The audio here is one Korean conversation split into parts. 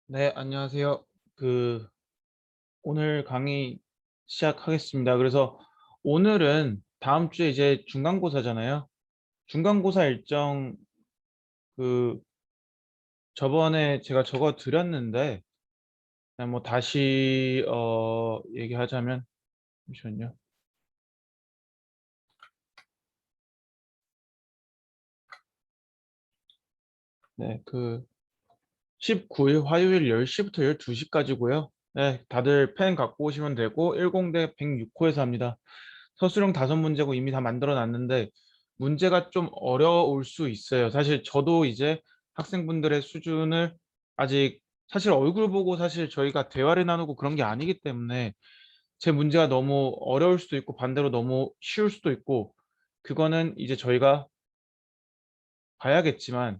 네, 안녕하세요. 그 오늘 강의 시작하겠습니다. 그래서 오늘은 다음 주에 이제 중간고사잖아요. 중간고사 일정 그 저번에 제가 적어 드렸는데 그냥 뭐 다시 얘기하자면 잠시만요. 네, 19일 화요일 10시부터 12시까지고요. 네, 다들 펜 갖고 오시면 되고 10대 106호에서 합니다. 서술형 5문제고 이미 다 만들어 놨는데 문제가 좀 어려울 수 있어요. 사실 저도 이제 학생분들의 수준을 아직 사실 얼굴 보고 사실 저희가 대화를 나누고 그런 게 아니기 때문에 제 문제가 너무 어려울 수도 있고 반대로 너무 쉬울 수도 있고 그거는 이제 저희가 봐야겠지만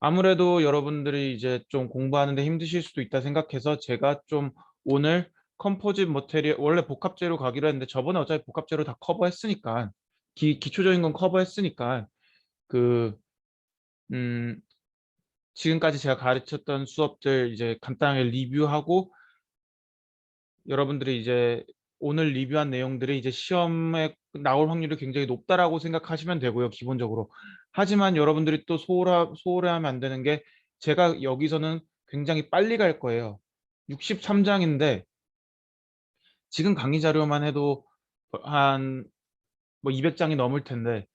아무래도 여러분들이 이제 좀 공부하는데 힘드실 수도 있다 생각해서 제가 좀 오늘 컴포짓 머테리얼 원래 복합재료 가기로 했는데 저번에 어차피 복합재료 다 커버했으니까 기초적인 건 커버했으니까 그 음, 지금까지 제가 가르쳤던 수업들 이제 간단하게 리뷰하고 여러분들이 이제 오늘 리뷰한 내용들이 이제 시험에 나올 확률이 굉장히 높다라고 생각하시면 되고요, 기본적으로. 하지만 여러분들이 또 소홀해하면 안 되는 게 제가 여기서는 굉장히 빨리 갈 거예요. 63장인데 지금 강의 자료만 해도 한 뭐 200장이 넘을 텐데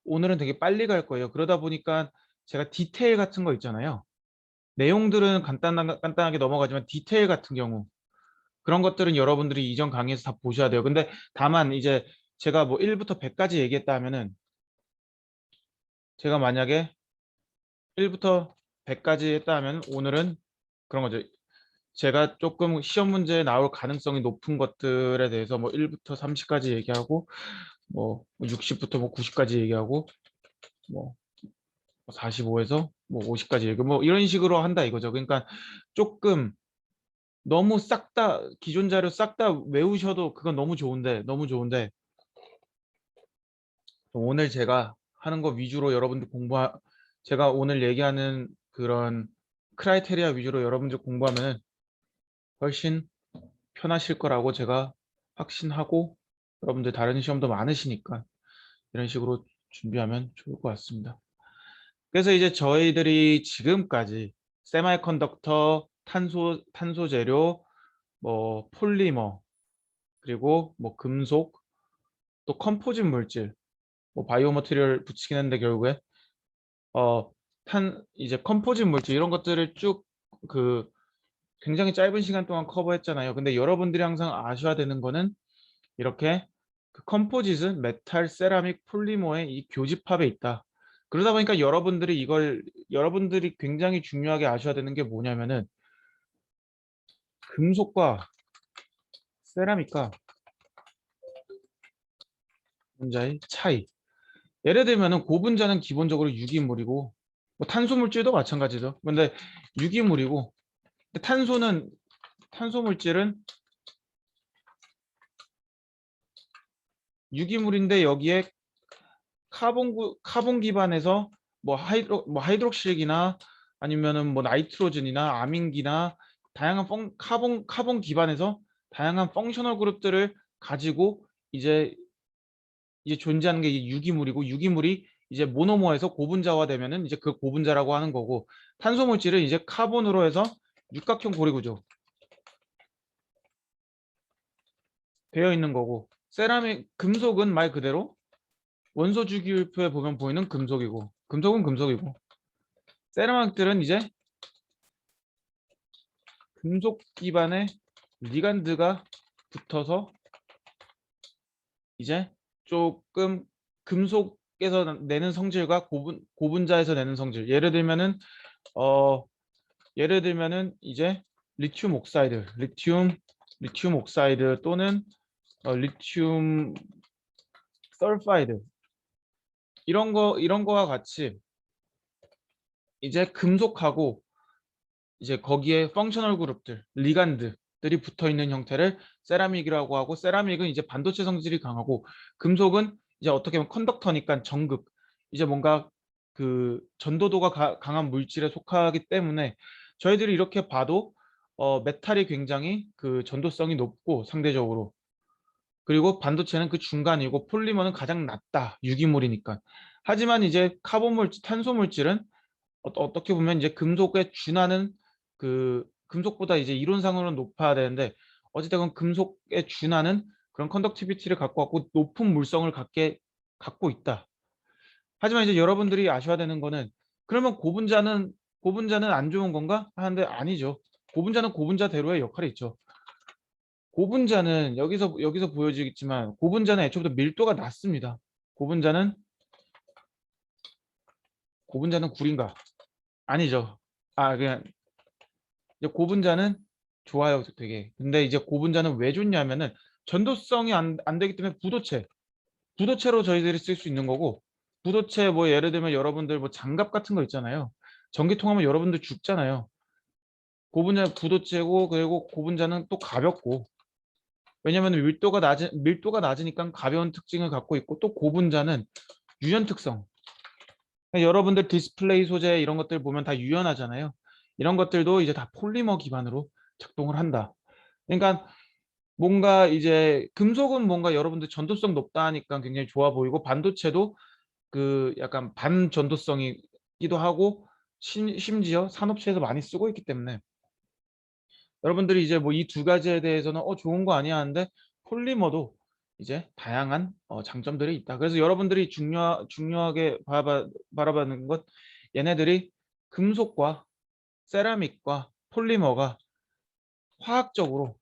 오늘은 되게 빨리 갈 거예요. 그러다 보니까 제가 디테일 같은 거 있잖아요. 내용들은 간단하게 넘어가지만 디테일 같은 경우 그런 것들은 여러분들이 이전 강의에서 다 보셔야 돼요. 근데 다만 이제 제가 뭐 1부터 100까지 얘기했다 하면은 제가 만약에 1부터 100까지 했다 하면 오늘은 그런 거죠. 제가 조금 시험 문제에 나올 가능성이 높은 것들에 대해서 뭐 1부터 30까지 얘기하고 뭐 60부터 뭐 90까지 얘기하고 뭐 45에서 뭐 50까지 얘기하고 뭐 이런 식으로 한다 이거죠. 그러니까 조금 너무 싹 다 기존 자료 싹 다 외우셔도 그건 너무 좋은데 오늘 제가 하는 거 위주로 여러분들 제가 오늘 얘기하는 그런 크라이테리아 위주로 여러분들 공부하면 훨씬 편하실 거라고 제가 확신하고 여러분들 다른 시험도 많으시니까 이런 식으로 준비하면 좋을 것 같습니다. 그래서 이제 저희들이 지금까지 세마이컨덕터, 탄소 재료, 뭐 폴리머, 그리고 뭐 금속, 또 컴포짓 물질, 뭐 바이오 머티리얼 붙이긴 했는데 결국에 어, 이제 컴포짓 물질 이런 것들을 쭉 그 굉장히 짧은 시간 동안 커버했잖아요. 근데 여러분들이 항상 아셔야 되는 거는 이렇게 그 컴포짓은 메탈, 세라믹, 폴리머의 이 교집합에 있다. 그러다 보니까 여러분들이 굉장히 중요하게 아셔야 되는 게 뭐냐면은 금속과 세라믹과 분자의 차이. 예를 들면은 고분자는 기본적으로 유기물이고 뭐 탄소 물질도 마찬가지죠. 근데 유기물이고 근데 탄소 물질은 유기물인데 여기에 카본 기반에서 뭐 하이드록실이나 아니면은 뭐 나이트로젠이나 아민기나 다양한 카본 기반에서 다양한 펑셔널 그룹들을 가지고 이제 존재하는 게 이 유기물이고 유기물이 이제 모노머에서 고분자화 되면은 이제 그 고분자라고 하는 거고 탄소 물질은 이제 카본으로 해서 육각형 고리구조 되어 있는 거고 세라믹 금속은 말 그대로 원소 주기율표에 보면 보이는 금속이고 금속은 금속이고 세라믹들은 이제 금속 기반의 리간드가 붙어서 이제 조금 금속에서 내는 성질과 고분자에서 내는 성질 어 예를 들면은 이제 리튬 옥사이드 또는 리튬 설파이드 이런 거와 같이 이제 금속하고 이제 거기에 펑셔널 그룹들, 리간드들이 붙어 있는 형태를 세라믹이라고 하고 세라믹은 이제 반도체 성질이 강하고 금속은 이제 어떻게 보면 컨덕터니까 정극 이제 뭔가 그 전도도가 강한 물질에 속하기 때문에 저희들이 이렇게 봐도 메탈이 굉장히 그 전도성이 높고 상대적으로, 그리고 반도체는 그 중간이고 폴리머는 가장 낮다. 유기물이니까. 하지만 이제 카본 물질, 탄소 물질은 어떻게 보면 이제 금속에 준하는, 그 금속보다 이제 이론상으로는 높아야 되는데 어찌됐건 금속에 준하는 그런 컨덕티비티를 갖고 높은 물성을 갖고 있다. 하지만 이제 여러분들이 아셔야 되는 거는, 그러면 고분자는 안 좋은 건가 하는데 아니죠. 고분자는 고분자대로의 역할이 있죠. 고분자는 여기서 보여지겠지만 고분자는 애초부터 밀도가 낮습니다. 고분자는 고분자는 구린가? 아니죠. 그냥 이제 고분자는 좋아요, 되게. 근데 이제 고분자는 왜 좋냐면은 전도성이 안 되기 때문에 부도체로 저희들이 쓸 수 있는 거고, 부도체 뭐 예를 들면 여러분들 뭐 장갑 같은 거 있잖아요. 전기 통하면 여러분들 죽잖아요. 고분자 부도체고, 그리고 고분자는 또 가볍고, 왜냐면 밀도가 낮으니까 가벼운 특징을 갖고 있고, 또 고분자는 유연 특성. 그러니까 여러분들 디스플레이 소재 이런 것들 보면 다 유연하잖아요. 이런 것들도 이제 다 폴리머 기반으로 작동을 한다. 그러니까 뭔가 이제 금속은 뭔가 여러분들 전도성 높다 하니까 굉장히 좋아 보이고, 반도체도 그 약간 반전도성이기도 하고, 심지어 산업체에서 많이 쓰고 있기 때문에 여러분들이 이제 뭐 이 두 가지에 대해서는 좋은 거 아니야 하는데, 폴리머도 이제 다양한 장점들이 있다. 그래서 여러분들이 중요하게 바라봐는 것, 얘네들이 금속과 세라믹과 폴리머가 화학적으로,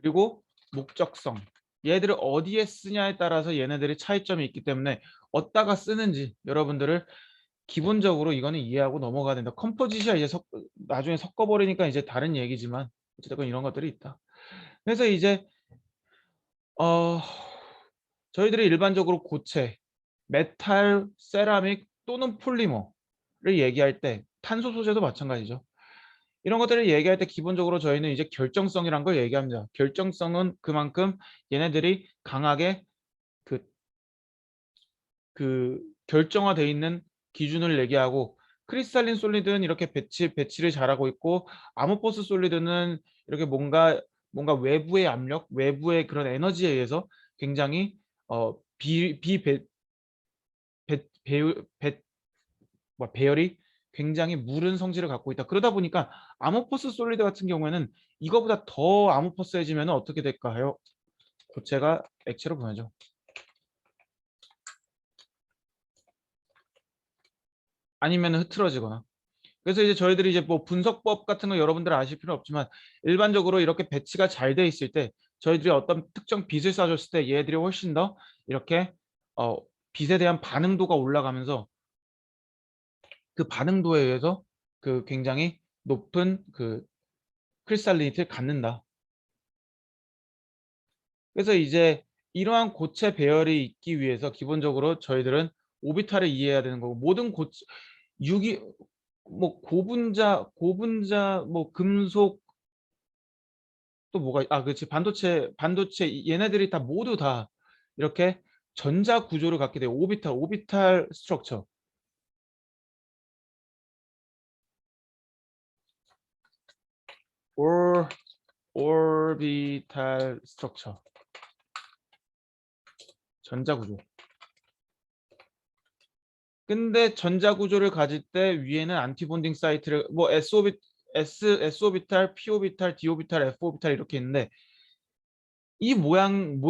그리고 목적성, 얘들을 어디에 쓰냐에 따라서 얘네들이 차이점이 있기 때문에 어디다가 쓰는지 여러분들을 기본적으로 이거는 이해하고 넘어가야 된다. 컴포지션 이제 나중에 섞어버리니까 이제 다른 얘기지만 어쨌든 이런 것들이 있다. 그래서 이제 어 저희들이 일반적으로 고체, 메탈, 세라믹 또는 폴리머를 얘기할 때, 탄소 소재도 마찬가지죠. 이런 것들을 얘기할 때 기본적으로 저희는 이제 결정성이란 걸 얘기합니다. 결정성은 그만큼 얘네들이 강하게 그, 결정화되어 있는 기준을 얘기하고, 크리스탈린 솔리드는 이렇게 배치를 잘하고 있고, 아모포스 솔리드는 이렇게 뭔가 외부의 압력, 외부의 그런 에너지에 의해서 굉장히 비 배, 배, 배, 배열이 굉장히 무른 성질을 갖고 있다. 그러다 보니까 아모포스 솔리드 같은 경우에는 이거보다 더 아모포스해지면 어떻게 될까요? 고체가 액체로 변하죠. 아니면 흐트러지거나. 그래서 이제 저희들이 이제 뭐 분석법 같은 거 여러분들 아실 필요 없지만, 일반적으로 이렇게 배치가 잘 돼 있을 때 저희들이 어떤 특정 빛을 쏴줬을 때 얘들이 훨씬 더 이렇게 어, 빛에 대한 반응도가 올라가면서, 그 반응도에 의해서 그 굉장히 높은 그 크리스탈리니티를 갖는다. 그래서 이제 이러한 고체 배열이 있기 위해서 기본적으로 저희들은 오비탈을 이해해야 되는 거고, 모든 고체 유기 뭐 고분자 뭐 금속, 또 뭐가 그렇지, 반도체 얘네들이 다 모두 다 이렇게 전자 구조를 갖게 돼요. 오비탈 스트럭처. 올 오비탈 스트럭처. 전자 구조. 근데 전자 구조를 가질 때 위에는 안티본딩 사이트를 뭐 s o비탈, d 오비탈, f 오비탈 이렇게 있는데, 이 모양은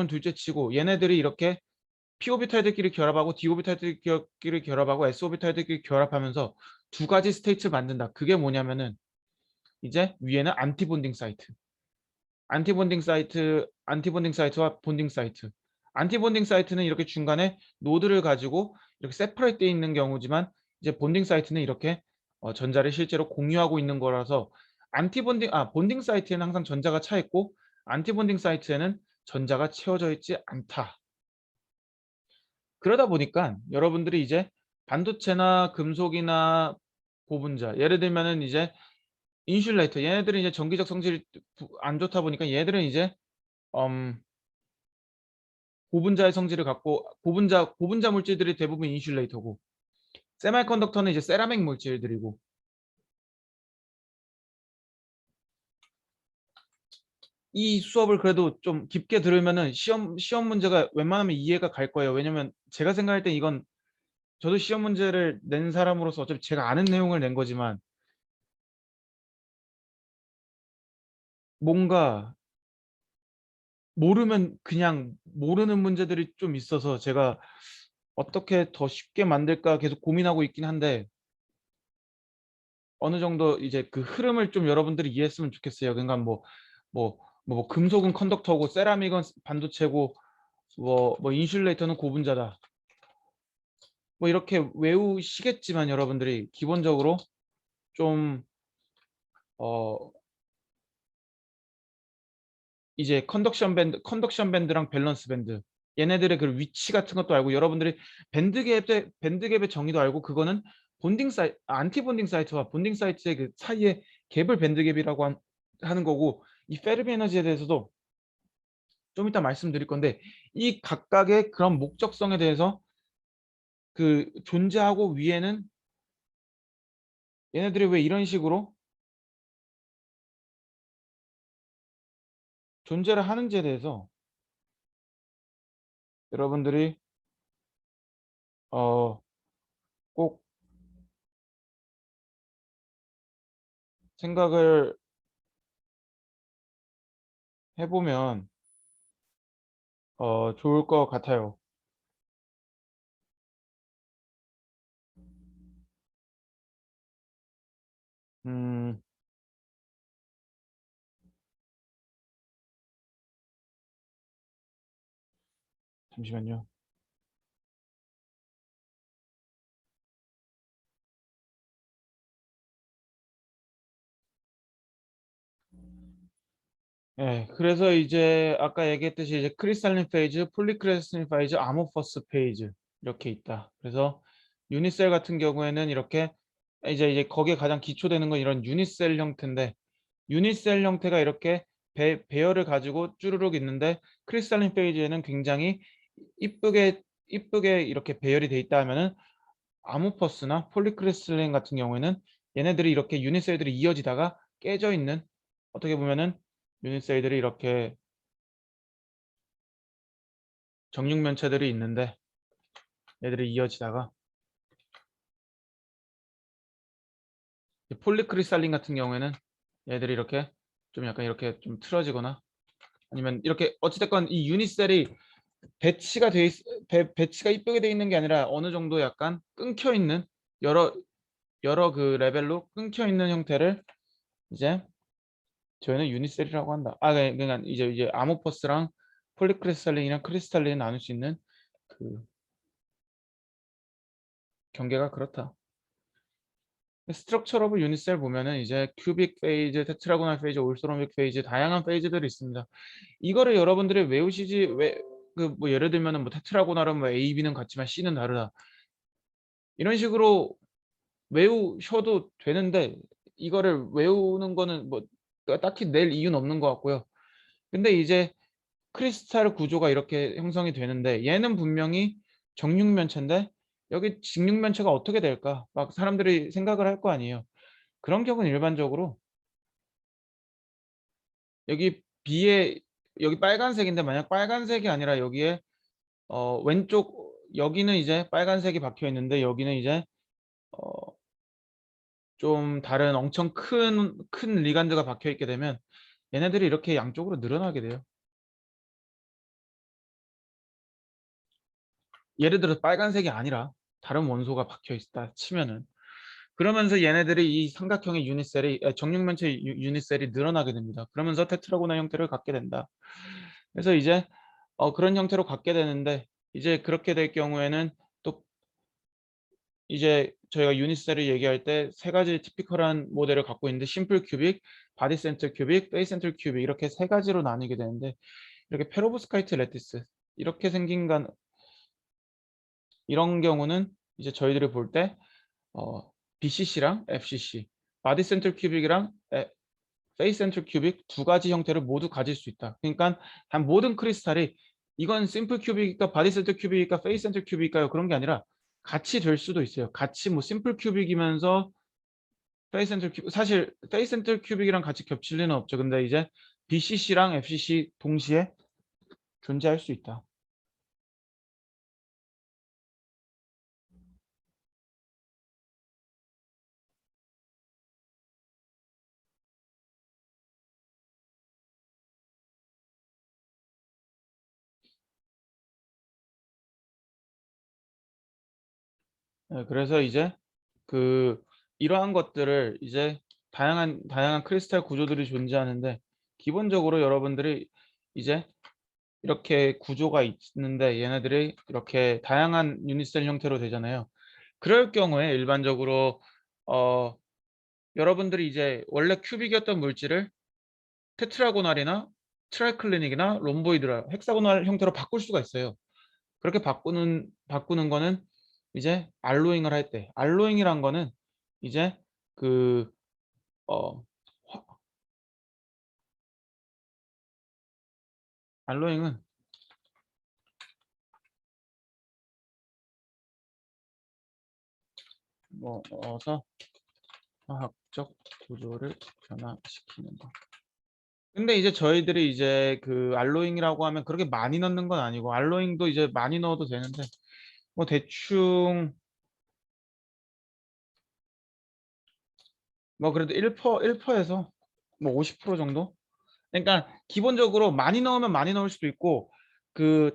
둘째치고 얘네들이 이렇게 p 오비탈들끼리 결합하고 d 오비탈들끼리 결합하고 s 오비탈들끼리 결합하면서 두 가지 스테이트를 만든다. 그게 뭐냐면은 이제 위에는 안티본딩 사이트와 본딩 사이트. 안티본딩 사이트는 이렇게 중간에 노드를 가지고 이렇게 세퍼레이트 되어 있는 경우지만, 이제 본딩 사이트는 이렇게 전자를 실제로 공유하고 있는 거라서, 본딩 사이트에는 항상 전자가 차 있고, 안티본딩 사이트에는 전자가 채워져 있지 않다. 그러다 보니까 여러분들이 이제 반도체나 금속이나 고분자, 예를 들면은 이제 인슐레이터, 얘네들은 이제 전기적 성질이 안 좋다 보니까 얘들은 이제 음, 고분자의 성질을 갖고, 고분자 물질들이 대부분 인슐레이터고, 세미컨덕터는 이제 세라믹 물질들이고, 이 수업을 그래도 좀 깊게 들으면은 시험 문제가 웬만하면 이해가 갈 거예요. 왜냐면 제가 생각할 때 이건 저도 시험 문제를 낸 사람으로서 어차피 제가 아는 내용을 낸 거지만 뭔가 모르면 그냥 모르는 문제들이 좀 있어서 제가 어떻게 더 쉽게 만들까 계속 고민하고 있긴 한데, 어느 정도 이제 그 흐름을 좀 여러분들이 이해했으면 좋겠어요. 그러니까 뭐 금속은 컨덕터고 세라믹은 반도체고 뭐 인슐레이터는 고분자다. 뭐 이렇게 외우시겠지만 여러분들이 기본적으로 좀 어 이제 컨덕션 밴드랑 밸런스 밴드, 얘네들의 그 위치 같은 것도 알고, 여러분들이 밴드 갭의 정의도 알고, 그거는 안티 본딩 사이트와 본딩 사이트의 그 사이의 갭을 밴드 갭이라고 하는 거고, 이 페르미 에너지에 대해서도 좀 이따 말씀드릴 건데, 이 각각의 그런 목적성에 대해서 그 존재하고 위에는 얘네들이 왜 이런 식으로 존재를 하는지에 대해서 여러분들이 꼭 생각을 해보면 좋을 것 같아요. 음, 잠시만요. 예, 그래서 이제 아까 얘기했듯이 이제 크리스탈린 페이즈, 폴리크리스탈린 페이즈, 아모퍼스 페이즈 이렇게 있다. 그래서 유니셀 같은 경우에는 이렇게 이제 거기에 가장 기초되는 건 이런 유니셀 형태인데, 유니셀 형태가 이렇게 배열을 가지고 쭈루룩 있는데, 크리스탈린 페이지에는 굉장히 이쁘게 이렇게 배열이 돼 있다 하면은, 아모퍼스나 폴리크리스탈린 같은 경우에는 얘네들이 이렇게 유니셀들이 이어지다가 깨져 있는, 어떻게 보면은 유니셀들이 이렇게 정육면체들이 있는데 얘들이 이어지다가, 폴리크리스탈린 같은 경우에는 얘들이 이렇게 좀 약간 이렇게 좀 틀어지거나, 아니면 이렇게 어찌됐건 이 유니셀이 배치가 배치가 이쁘게 돼 있는 게 아니라 어느 정도 약간 끊겨 있는, 여러 그 레벨로 끊겨 있는 형태를 이제 저희는 유니셀이라고 한다. 그러니까 이제 아모퍼스랑 폴리크리스탈린이랑 크리스탈린을 나눌 수 있는 그 경계가 그렇다. 스트럭처 오브 유니셀 보면은 이제 큐빅 페이즈, 테트라고널 페이즈, 올스로믹 페이즈, 다양한 페이즈들이 있습니다. 이거를 여러분들이 외우시지, 왜 그 뭐 예를 들면은 뭐 테트라고널은 뭐 A, B는 같지만 C는 다르다, 이런 식으로 외우셔도 되는데, 이거를 외우는 거는 뭐 딱히 낼 이유는 없는 것 같고요. 근데 이제 크리스탈 구조가 이렇게 형성이 되는데, 얘는 분명히 정육면체인데 여기 직육면체가 어떻게 될까 막 사람들이 생각을 할 거 아니에요. 그런 경우는 일반적으로 여기 B에, 여기 빨간색인데 만약 빨간색이 아니라 여기에 왼쪽 여기는 이제 빨간색이 박혀 있는데 여기는 이제 어, 좀 다른 엄청 큰 리간드가 박혀 있게 되면 얘네들이 이렇게 양쪽으로 늘어나게 돼요. 예를 들어 빨간색이 아니라 다른 원소가 박혀 있다 치면은, 그러면서 얘네들이 이 삼각형의 정육면체 유닛셀이 늘어나게 됩니다. 그러면서 테트라고널 형태를 갖게 된다. 그래서 이제 그런 형태로 갖게 되는데, 이제 그렇게 될 경우에는 또 이제 저희가 유닛셀을 얘기할 때 세 가지 티피컬한 모델을 갖고 있는데, 심플 큐빅, 바디 센터 큐빅, 페이스 센터 큐빅, 이렇게 세 가지로 나뉘게 되는데, 이렇게 페로브스카이트 레티스 이렇게 생긴 간 이런 경우는 이제 저희들이 볼 때 BCC랑 FCC, 바디 센터 큐빅이랑 페이스 센터 큐빅 두 가지 형태를 모두 가질 수 있다. 그러니까 단 모든 크리스탈이 이건 심플 큐빅일까 바디 센터 큐빅일까 페이스 센터 큐빅일까요? 그런 게 아니라 같이 될 수도 있어요. 같이 뭐 심플 큐빅이면서 페이스 센터 큐 사실 페이스 센터 큐빅이랑 같이 겹칠 리는 없죠. 근데 이제 BCC랑 FCC 동시에 존재할 수 있다. 예, 그래서 이제 그 이러한 것들을 이제 다양한 크리스탈 구조들이 존재하는데, 기본적으로 여러분들이 이제 이렇게 구조가 있는데 얘네들이 이렇게 다양한 유닛셀 형태로 되잖아요. 그럴 경우에 일반적으로 어 여러분들이 이제 원래 큐빅이었던 물질을 테트라고널이나 트라이클리닉이나 롬보이드라 헥사고널 형태로 바꿀 수가 있어요. 그렇게 바꾸는 거는 이제 알로잉을 할 때, 알로잉이란 거는 이제 그 어 알로잉은 뭐 어서 화학적 구조를 변화시키는 거. 근데 이제 저희들이 이제 그 알로잉이라고 하면 그렇게 많이 넣는 건 아니고, 알로잉도 이제 많이 넣어도 되는데 뭐 대충 뭐 그래도 1%에서 뭐 50% 정도? 그러니까 기본적으로 많이 넣으면 많이 넣을 수도 있고, 그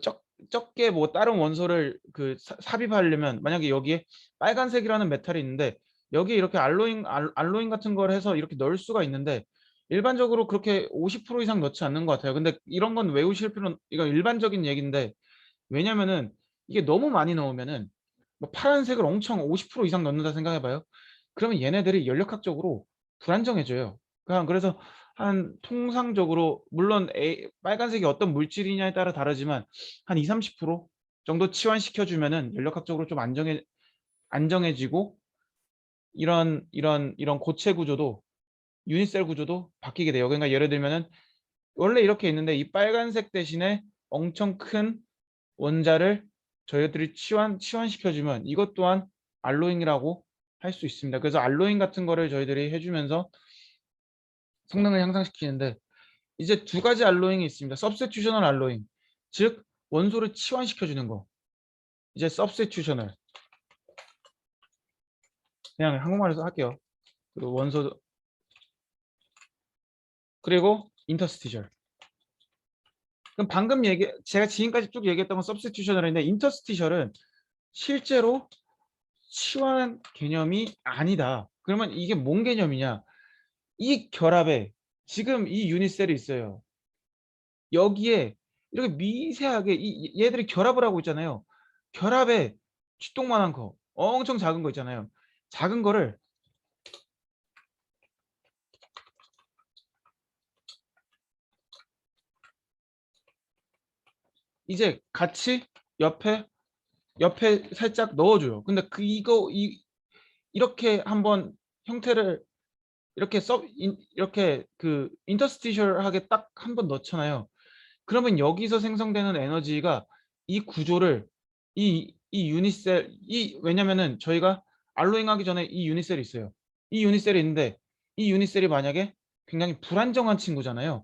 적게 뭐 다른 원소를 그 삽입하려면, 만약에 여기에 빨간색이라는 메탈이 있는데 여기에 이렇게 알로잉 같은 걸 해서 이렇게 넣을 수가 있는데, 일반적으로 그렇게 50% 이상 넣지 않는 것 같아요. 근데 이런 건 외우실 필요는, 이거 일반적인 얘기인데, 왜냐면은 이게 너무 많이 넣으면은 뭐 파란색을 엄청 50% 이상 넣는다 생각해 봐요. 그러면 얘네들이 연력학적으로 불안정해져요. 그래서 한 통상적으로 물론 빨간색이 어떤 물질이냐에 따라 다르지만 한 20-30% 정도 치환시켜 주면은 연력학적으로 좀 안정해지고, 이런 고체 구조도, 유닛셀 구조도 바뀌게 돼요. 그러니까 예를 들면은 원래 이렇게 있는데 이 빨간색 대신에 엄청 큰 원자를 저희들이 치환시켜 주면 이것 또한 알로잉이라고 할 수 있습니다. 그래서 알로잉 같은 거를 저희들이 해 주면서 성능을 향상시키는데, 이제 두 가지 알로잉이 있습니다. 서브스티튜셔널 알로잉, 즉 원소를 치환시켜 주는 거. 이제 서브스티튜셔널, 그냥 한국말로 할게요. 그리고 원소, 그리고 인터스티셜. 그럼 방금 제가 지금까지 쭉 얘기했던 건 서브스티튜셔널인데, 인터스티셜은 실제로 치환 개념이 아니다. 그러면 이게 뭔 개념이냐? 이 결합에 지금 이 유닛셀이 있어요. 여기에 이렇게 미세하게 얘들이 결합을 하고 있잖아요. 결합에 쥐똥만한 거, 엄청 작은 거 있잖아요. 작은 거를 이제 같이 옆에 살짝 넣어줘요. 근데 이렇게 한번 형태를 이렇게 그 인터스티셜하게 딱 한번 넣잖아요. 그러면 여기서 생성되는 에너지가 이 구조를, 이 유닛셀, 왜냐면은 저희가 알로잉 하기 전에 이 유닛셀이 있어요. 이 유닛셀이 있는데 이 유닛셀이 만약에 굉장히 불안정한 친구잖아요.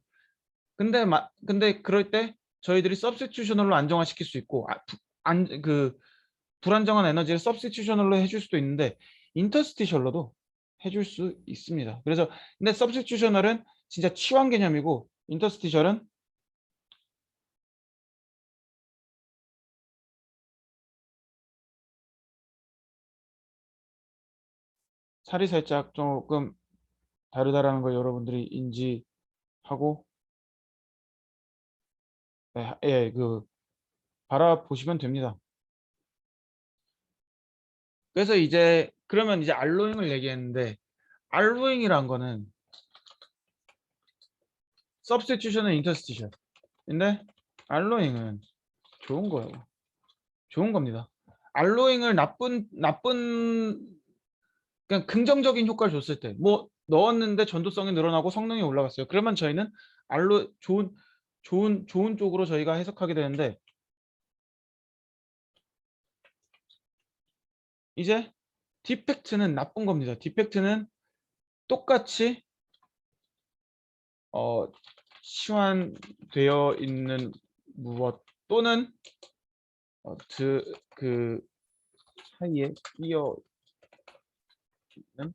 근데 그럴 때 저희들이 서브스티튜셔널로 안정화시킬 수 있고, 불안정한 에너지를 서브스티튜셔널로 해줄 수도 있는데 인터스티셜로도 해줄 수 있습니다. 그래서 근데 서브스티튜셔널은 진짜 치환 개념이고, 인터스티셜은 살이 살짝 조금 다르다라는 걸 여러분들이 인지하고, 예, 그 바라보시면 됩니다. 그래서 이제 그러면 이제 알로잉을 얘기했는데, 알로잉이란 거는 substitution은 인터스티션. 근데 알로잉은 좋은 거예요. 좋은 겁니다. 알로잉을 그냥 긍정적인 효과를 줬을 때, 뭐 넣었는데 전도성이 늘어나고 성능이 올라갔어요. 그러면 저희는 좋은 쪽으로 저희가 해석하게 되는데, 이제 디펙트는 나쁜 겁니다. 디펙트는 똑같이 치환되어 있는 무엇 또는 그 사이에 끼어 있는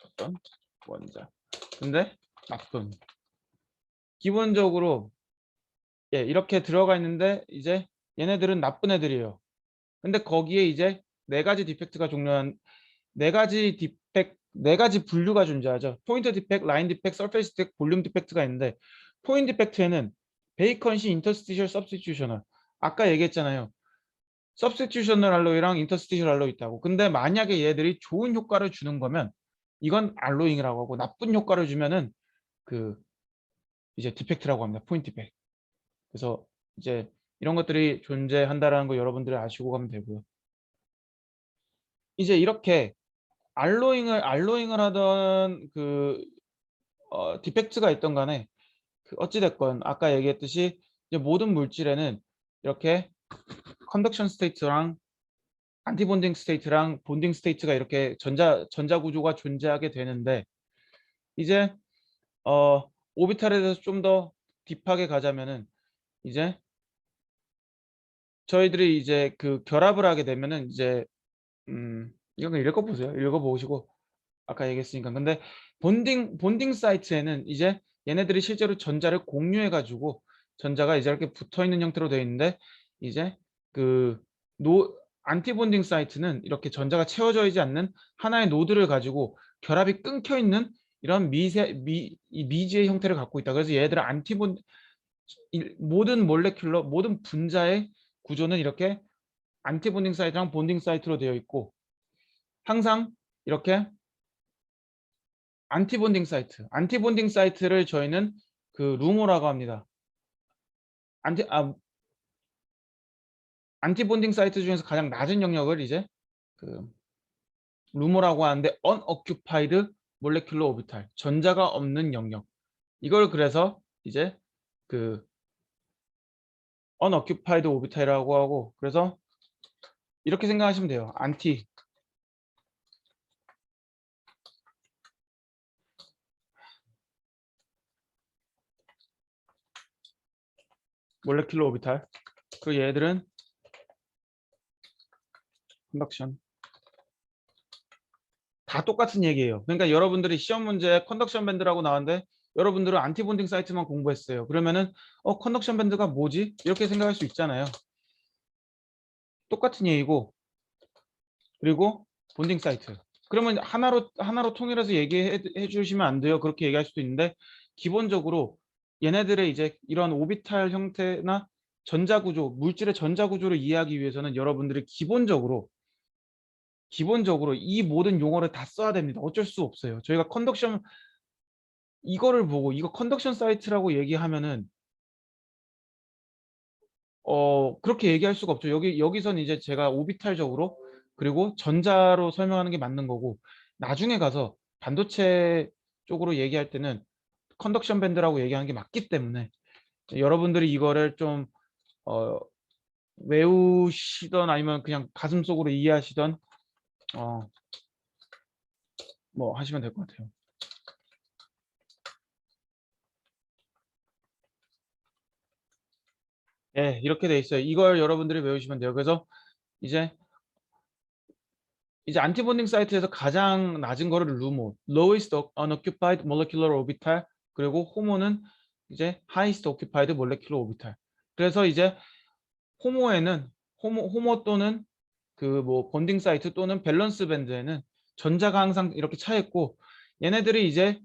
어떤 원자. 근데 나쁜. 기본적으로 예, 이렇게 들어가 있는데 이제 얘네들은 나쁜 애들이에요. 근데 거기에 이제 네 가지 디펙트가 종료한 네 가지 분류가 존재하죠. 포인트 디펙트, 라인 디펙트, 서페이스 디펙트, 볼륨 디펙트가 있는데 포인트 디펙트에는 베이컨시 인터스티셜 서브스티튜셔널 아까 얘기했잖아요. 서브스티튜셔널 알로이랑 인터스티셜 알로이 있다고. 근데 만약에 얘들이 좋은 효과를 주는 거면 이건 알로잉이라고 하고 나쁜 효과를 주면은 그 이제 디펙트라고 합니다. 포인트 디펙트. 그래서 이제 이런 것들이 존재한다라는 거 여러분들이 아시고 가면 되고요. 이제 이렇게 알로잉을 하던 디펙트가 있던 간에 어찌 됐건 아까 얘기했듯이 이제 모든 물질에는 이렇게 컨덕션 스테이트랑 안티본딩 스테이트랑 본딩 스테이트가 이렇게 전자 구조가 존재하게 되는데 이제 오비탈에 대해서 좀 더 딥하게 가자면은 이제 저희들이 이제 그 결합을 하게 되면은 이제 이거 그냥 읽어보세요. 읽어보시고 아까 얘기했으니까. 근데 본딩 사이트에는 이제 얘네들이 실제로 전자를 공유해 가지고 전자가 이제 이렇게 붙어 있는 형태로 되어 있는데 이제 그 노 안티본딩 사이트는 이렇게 전자가 채워져 있지 않는 하나의 노드를 가지고 결합이 끊겨 있는 이런 이 미지의 형태를 갖고 있다. 그래서 얘들은 모든 분자의 구조는 이렇게 안티본딩 사이트랑 본딩 사이트로 되어 있고 항상 이렇게 안티본딩 사이트를 저희는 그 루머라고 합니다. 안티 아 안티본딩 사이트 중에서 가장 낮은 영역을 이제 그 루머라고 하는데 unoccupied molecular orbital 전자가 없는 영역. 이걸 그래서 이제 그 unoccupied orbital이라고 하고 그래서 이렇게 생각하시면 돼요. 안티 몰레큘러 오비탈 그 얘들은 컨덕션 다 똑같은 얘기예요. 그러니까 여러분들이 시험 문제에 컨덕션 밴드라고 나왔는데 여러분들은 안티본딩 사이트만 공부했어요. 그러면은 컨덕션 밴드가 뭐지? 이렇게 생각할 수 있잖아요. 똑같은 얘기고 그리고 본딩 사이트. 그러면 하나로 통일해서 얘기해 주시면 안 돼요. 그렇게 얘기할 수도 있는데 기본적으로 얘네들의 이제 이런 오비탈 형태나 전자구조, 물질의 전자구조를 이해하기 위해서는 여러분들이 기본적으로 이 모든 용어를 다 써야 됩니다. 어쩔 수 없어요. 저희가 이거를 보고 이거 컨덕션 사이트라고 얘기하면은 그렇게 얘기할 수가 없죠. 여기선 이제 제가 오비탈적으로 그리고 전자로 설명하는 게 맞는 거고 나중에 가서 반도체 쪽으로 얘기할 때는 컨덕션 밴드라고 얘기하는 게 맞기 때문에 여러분들이 이거를 좀 어, 외우시던 아니면 그냥 가슴속으로 이해하시던 어, 뭐 하시면 될 것 같아요. 예, 이렇게 돼 있어요. 이걸 여러분들이 외우시면 돼요. 그래서 이제 안티본딩 사이트에서 가장 낮은 거를 루모, lowest unoccupied molecular orbital, 그리고 호모는 이제 highest occupied molecular orbital. 그래서 이제 호모에는 호모 또는 그 뭐 본딩 사이트 또는 밸런스 밴드에는 전자가 항상 이렇게 차 있고 얘네들이 이제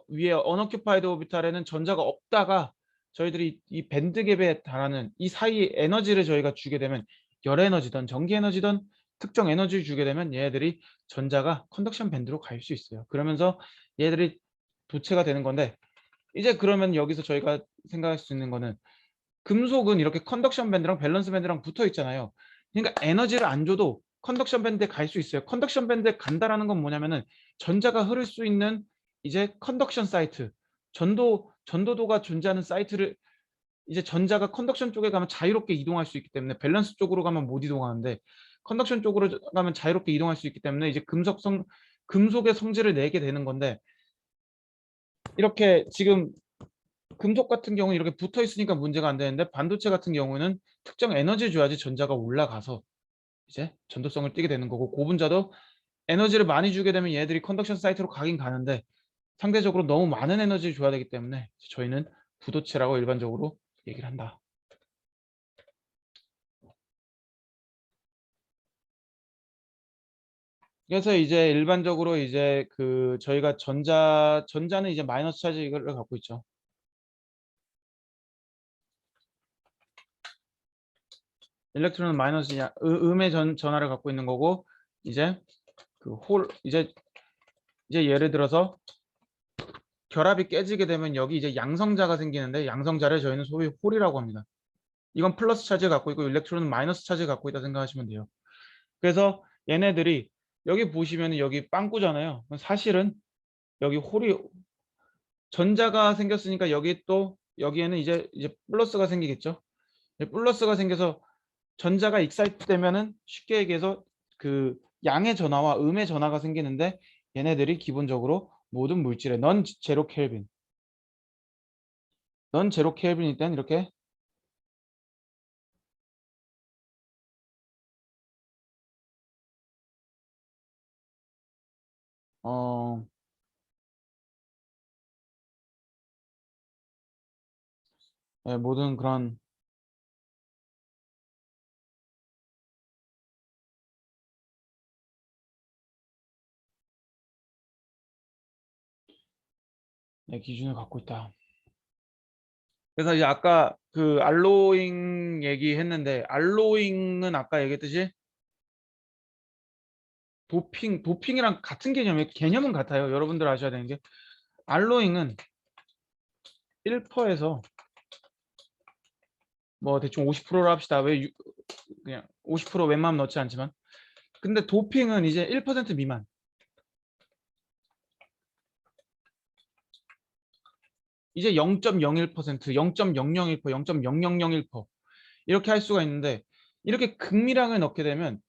위에 unoccupied orbital에는 전자가 없다가 저희들이 이 밴드 갭에 달하는 이 사이 에너지를 저희가 주게 되면 열 에너지든 전기 에너지든 특정 에너지를 주게 되면 얘네들이 전자가 컨덕션 밴드로 갈 수 있어요. 그러면서 얘들이 도체가 되는 건데 이제 그러면 여기서 저희가 생각할 수 있는 거는 금속은 이렇게 컨덕션 밴드랑 밸런스 밴드랑 붙어 있잖아요. 그러니까 에너지를 안 줘도 컨덕션 밴드에 갈 수 있어요. 컨덕션 밴드에 간다라는 건 뭐냐면은 전자가 흐를 수 있는 이제 컨덕션 사이트, 전도도가 존재하는 사이트를 이제 전자가 컨덕션 쪽에 가면 자유롭게 이동할 수 있기 때문에 밸런스 쪽으로 가면 못 이동하는데 컨덕션 쪽으로 가면 자유롭게 이동할 수 있기 때문에 이제 금속의 성질을 내게 되는 건데, 이렇게 지금 금속 같은 경우는 이렇게 붙어 있으니까 문제가 안 되는데, 반도체 같은 경우는 특정 에너지를 줘야지 전자가 올라가서 이제 전도성을 띠게 되는 거고, 고분자도 에너지를 많이 주게 되면 얘네들이 컨덕션 사이트로 가긴 가는데, 상대적으로 너무 많은 에너지를 줘야 되기 때문에 저희는 부도체라고 일반적으로 얘기를 한다. 그래서 이제 일반적으로 이제 그 저희가 전자는 이제 마이너스 차지를 갖고 있죠. 일렉트론은 마이너스냐, 음의 전하를 갖고 있는 거고, 이제 그 이제 예를 들어서 결합이 깨지게 되면 여기 이제 양성자가 생기는데, 양성자를 저희는 소위 홀이라고 합니다. 이건 플러스 차지를 갖고 있고 일렉트론은 마이너스 차지를 갖고 있다 생각하시면 돼요. 그래서 얘네들이 여기 보시면 여기 빵꾸잖아요. 사실은 여기 홀이, 전자가 생겼으니까 여기 또 여기에는 이제 플러스가 생기겠죠. 플러스가 생겨서 전자가 익사이트 되면은 쉽게 얘기해서 그 양의 전하와 음의 전하가 생기는데, 얘네들이 기본적으로 모든 물질의 넌 제로 켈빈일 땐 이렇게 어 모든 그런 기준을 갖고 있다. 그래서 이제 아까 그 알로잉 얘기했는데, 알로잉은 아까 얘기했듯이 도핑이랑 같은 개념이에요. 개념은 같아요. 여러분들 아셔야 되는 게, 알로잉은 1%에서 뭐 대충 50%로 합시다. 그냥 50% 웬만하면 넣지 않지만, 근데 도핑은 이제 1% 미만, 이제 0.01%, 0.001%, 0.0001% 이렇게 할 수가 있는데, 이렇게 극미량을 넣게 되면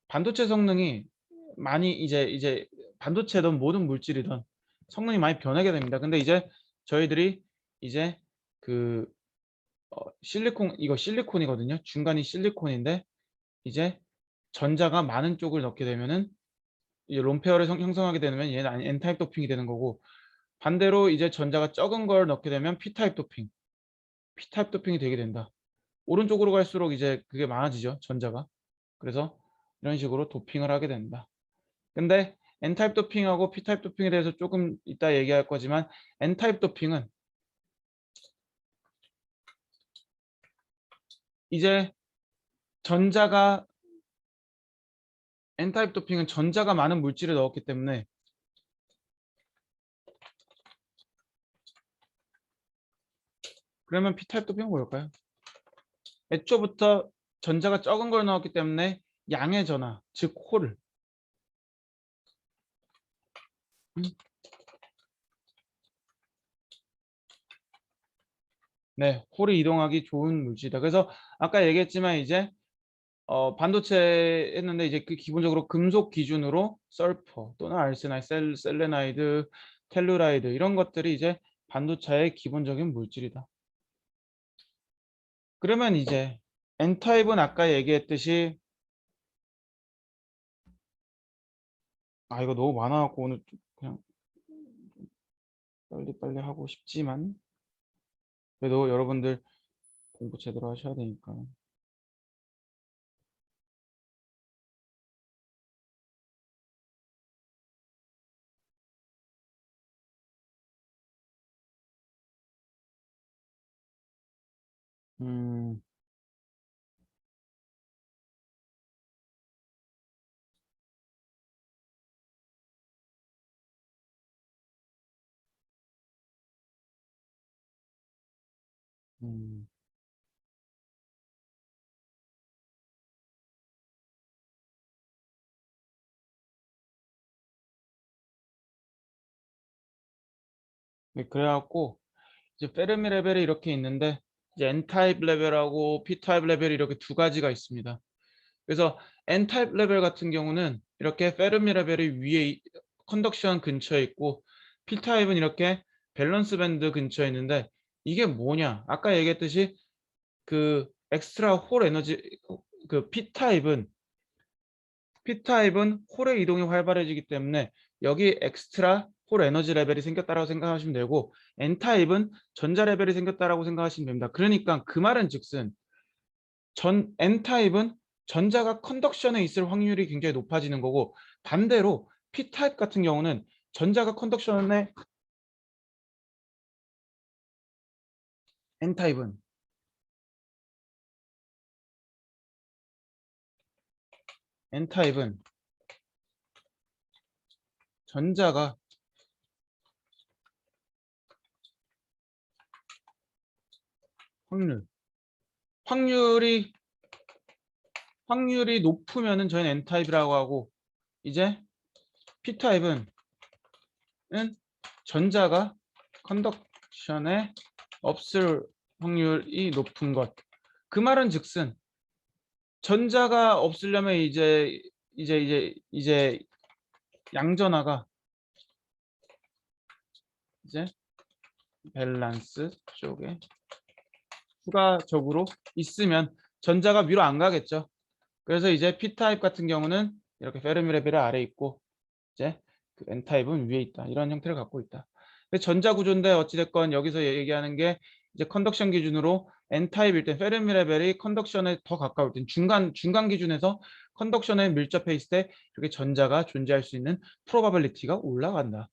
반도체 성능이 많이 이제 반도체든 모든 물질이든 성능이 많이 변하게 됩니다. 근데 이제 저희들이 이제 그 이거 실리콘이거든요. 중간이 실리콘인데, 이제 전자가 많은 쪽을 넣게 되면은 이제 롬페어를 형성하게 되면 얘는 N타입 도핑이 되는 거고, 반대로 이제 전자가 적은 걸 넣게 되면 P타입 도핑이 되게 된다. 오른쪽으로 갈수록 이제 그게 많아지죠, 전자가. 그래서 이런 식으로 도핑을 하게 된다. 근데 N타입 도핑하고 P타입 도핑에 대해서 조금 이따 얘기할 거지만, N타입 도핑은 이제 전자가 N타입 도핑은 전자가 많은 물질을 넣었기 때문에, 그러면 P타입 도핑은 뭘까요? 애초부터 전자가 적은 걸 넣었기 때문에 양의 전하, 즉 홀. 음, 네, 홀이 이동하기 좋은 물질이다. 그래서 아까 얘기했지만 이제 반도체 했는데, 이제 그 기본적으로 금속 기준으로 설퍼 또는 알스나이, 셀레나이드, 텔루라이드 이런 것들이 이제 반도체의 기본적인 물질이다. 그러면 이제 N타입은 아까 얘기했듯이, 이거 너무 많아갖고 오늘 좀 그냥 빨리빨리 하고 싶지만, 그래도 여러분들 공부 제대로 하셔야 되니까. 음, 음. 네, 그래갖고 이제 페르미 레벨이 이렇게 있는데, 이제 N타입 레벨하고 P타입 레벨이 이렇게 두 가지가 있습니다. 그래서 N타입 레벨 같은 경우는 이렇게 페르미 레벨이 위에 컨덕션 근처에 있고 P타입은 이렇게 밸런스 밴드 근처에 있는데 이게 뭐냐? 아까 얘기했듯이 그 엑스트라 홀 에너지 그 P타입은 홀의 이동이 활발해지기 때문에 여기 엑스트라 홀 에너지 레벨이 생겼다라고 생각하시면 되고 N타입은 전자 레벨이 생겼다라고 생각하시면 됩니다. 그러니까 그 말은 즉슨 N타입은 전자가 컨덕션에 있을 확률이 굉장히 높아지는 거고 반대로 P타입 같은 경우는 전자가 컨덕션에 N타입은 전자가 확률 확률이 높으면은 저희는 N타입이라고 하고 이제 P타입은 전자가 컨덕션에 없을 확률이 높은 것. 그 말은 즉슨 전자가 없으려면 이제 양전하가 이제 밸런스 쪽에 추가적으로 있으면 전자가 위로 안 가겠죠. 그래서 이제 P타입 같은 경우는 이렇게 페르미 레벨이 아래 있고 이제 그 N타입은 위에 있다. 이런 형태를 갖고 있다. 전자 구조인데 어찌됐건 여기서 얘기하는 게 이제 컨덕션 기준으로 N타입일 때 페르미 레벨이 컨덕션에 더 가까울 때 중간 기준에서 컨덕션에 밀접해 있을 때 이렇게 전자가 존재할 수 있는 프로바빌리티가 올라간다.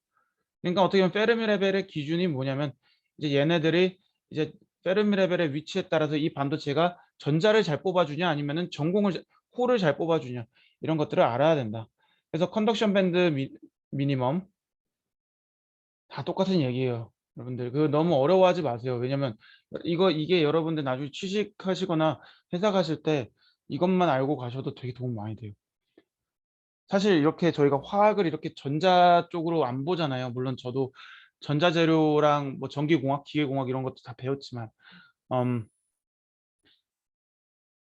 그러니까 어떻게 보면 페르미 레벨의 기준이 뭐냐면 이제 얘네들이 이제 페르미 레벨의 위치에 따라서 이 반도체가 전자를 잘 뽑아주냐 아니면은 홀을 잘 뽑아주냐 이런 것들을 알아야 된다. 그래서 컨덕션 밴드 미니멈 다 똑같은 얘기예요. 여러분들 그 너무 어려워하지 마세요. 왜냐면 이게 여러분들 나중에 취직하시거나 회사 가실 때 이것만 알고 가셔도 되게 도움 많이 돼요. 사실 이렇게 저희가 화학을 이렇게 전자 쪽으로 안 보잖아요. 물론 저도 전자재료랑 뭐 전기공학, 기계공학 이런 것도 다 배웠지만 음,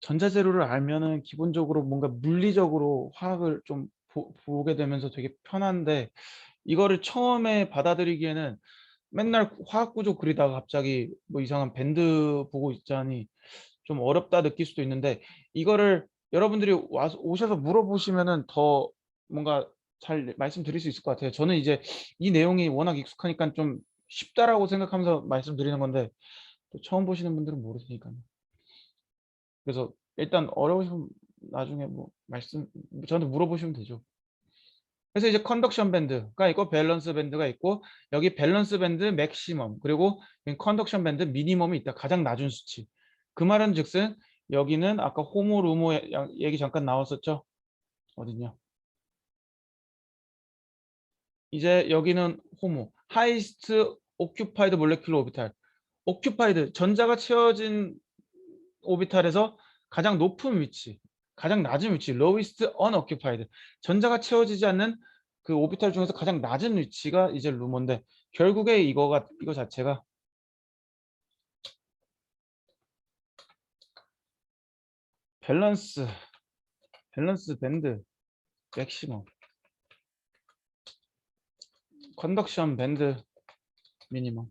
전자재료를 알면은 기본적으로 뭔가 물리적으로 화학을 좀 보게 되면서 되게 편한데 이거를 처음에 받아들이기에는 맨날 화학 구조 그리다가 갑자기 뭐 이상한 밴드 보고 있자니 좀 어렵다 느낄 수도 있는데 이거를 여러분들이 와서 오셔서 물어보시면은 더 뭔가 잘 말씀드릴 수 있을 것 같아요. 저는 이제 이 내용이 워낙 익숙하니까 좀 쉽다라고 생각하면서 말씀드리는 건데 또 처음 보시는 분들은 모르시니까요. 그래서 일단 어려우시면 나중에 뭐 저한테 물어보시면 되죠. 그래서 이제 컨덕션 밴드가 있고 밸런스 밴드가 있고 여기 밸런스 밴드 맥시멈 그리고 컨덕션 밴드 미니멈이 있다. 가장 낮은 수치. 그 말은 즉슨 여기는 아까 호모 루모 얘기 잠깐 나왔었죠. 어딨냐. 이제 여기는 호모 하이스트 오큐파이드 몰레큘러 오비탈. 오큐파이드 전자가 채워진 오비탈에서 가장 높은 위치, 가장 낮은 위치, lowest unoccupied. 전자가 채워지지 않는 그 오비탈 중에서 가장 낮은 위치가 이제 루머인데 결국에 이거 자체가 밸런스 밴드 맥시멈 컨덕션 밴드 미니멈.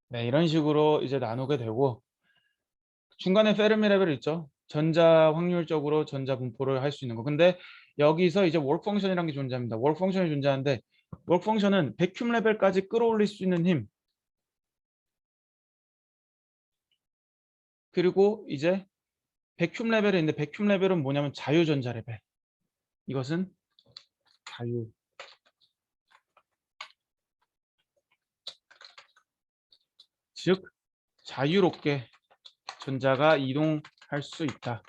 네, 이런 식으로 이제 나누게 되고 중간에 페르미 레벨 있죠. 전자 확률적으로 전자 분포를 할 수 있는 거. 근데 여기서 이제 워크 펑션이라는 게 존재합니다. 워크 펑션이 존재하는데 워크 펑션은 백큐 레벨까지 끌어올릴 수 있는 힘 그리고 이제 백큐 레벨이 있는데 백큐 레벨은 뭐냐면 자유전자 레벨. 이것은 자유 즉 자유롭게 전자가 이동할 수 있다.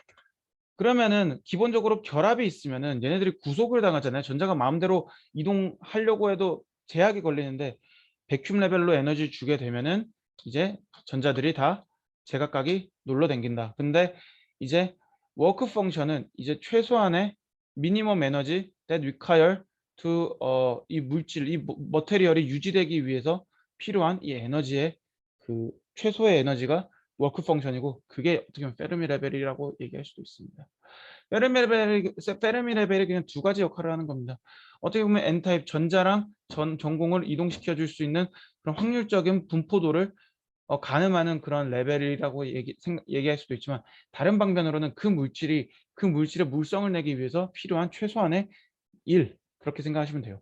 그러면은 기본적으로 결합이 있으면은 얘네들이 구속을 당하잖아요. 전자가 마음대로 이동하려고 해도 제약이 걸리는데 백큐 레벨로 에너지를 주게 되면은 이제 전자들이 다 제각각이 놀러 댕긴다. 근데 이제 워크 펑션은 이제 최소한의 미니멈 에너지 that require to 이 물질, 이 머테리얼이 유지되기 위해서 필요한 이 에너지의 그 최소의 에너지가 워크 펑션이고 그게 어떻게 보면 페르미 레벨이라고 얘기할 수도 있습니다. 페르미 레벨이 그냥 두 가지 역할을 하는 겁니다. 어떻게 보면 N타입 전자랑 전공을 이동시켜 줄 수 있는 그런 확률적인 분포도를 가늠하는 그런 레벨이라고 얘기할 수도 있지만, 다른 방면으로는 그 물질의 물성을 내기 위해서 필요한 최소한의 1, 그렇게 생각하시면 돼요.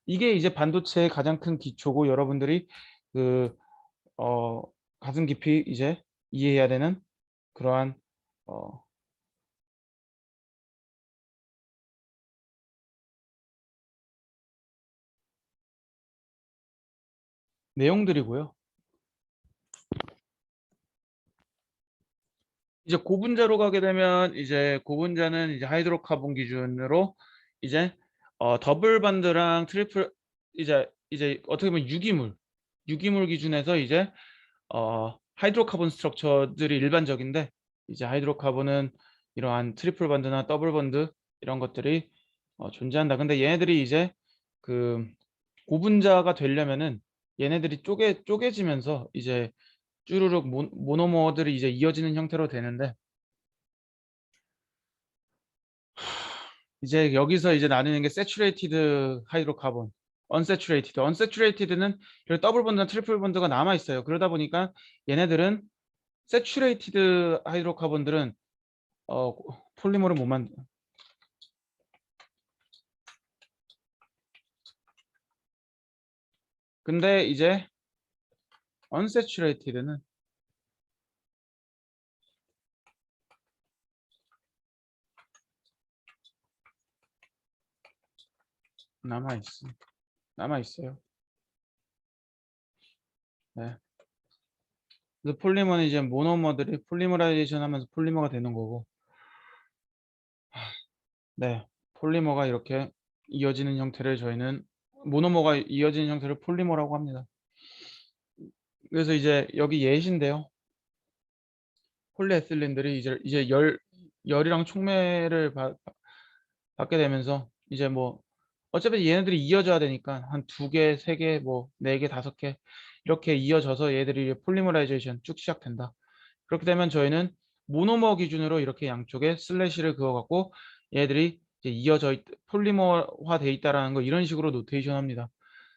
이게 이제 반도체의 가장 큰 기초고, 여러분들이 그 어 가슴 깊이 이제 이해해야 되는 그러한 어 내용들이고요. 이제 고분자로 가게 되면, 이제 고분자는 이제 하이드로카본 기준으로 이제 더블 반드랑 트리플, 이제 어떻게 보면 유기물 기준에서 이제 하이드로카본 스트럭처들이 일반적인데, 이제 하이드로카본은 이러한 트리플 반드나 더블 반드 이런 것들이 존재한다. 근데 얘네들이 이제 그 고분자가 되려면은 얘네들이 쪼개지면서 이제 쭈루룩 모노머들이 이제 이어지는 형태로 되는데, 이제 여기서 이제 나뉘는 게 세츄레이티드 하이드로카본, 언세츄레이티드는 더블 본드나 트리플 본드가 남아 있어요. 그러다 보니까 얘네들은, 세츄레이티드 하이드로카본들은 어 폴리머를 못 만들. 근데 이제 언세츄레이티드는 남아 있어. 남아 있어요. 네. 그래서 폴리머는 이제 모노머들이 폴리머라이제이션 하면서 폴리머가 되는 거고, 네. 폴리머가 이렇게 이어지는 형태를 저희는, 모노머가 이어지는 형태를 폴리머라고 합니다. 그래서 이제 여기 예시인데요. 폴리에틸렌들이 이제 열이랑 촉매를 받게 되면서, 이제 뭐 어차피 얘네들이 이어져야 되니까 한 2개, 3개, 뭐 4개, 5개 이렇게 이어져서 얘들이 폴리머라이제이션 쭉 시작된다. 그렇게 되면 저희는 모노머 기준으로 이렇게 양쪽에 슬래시를 그어 갖고 얘들이 이제 폴리머화 돼 있다라는 거, 이런 식으로 노테이션 합니다.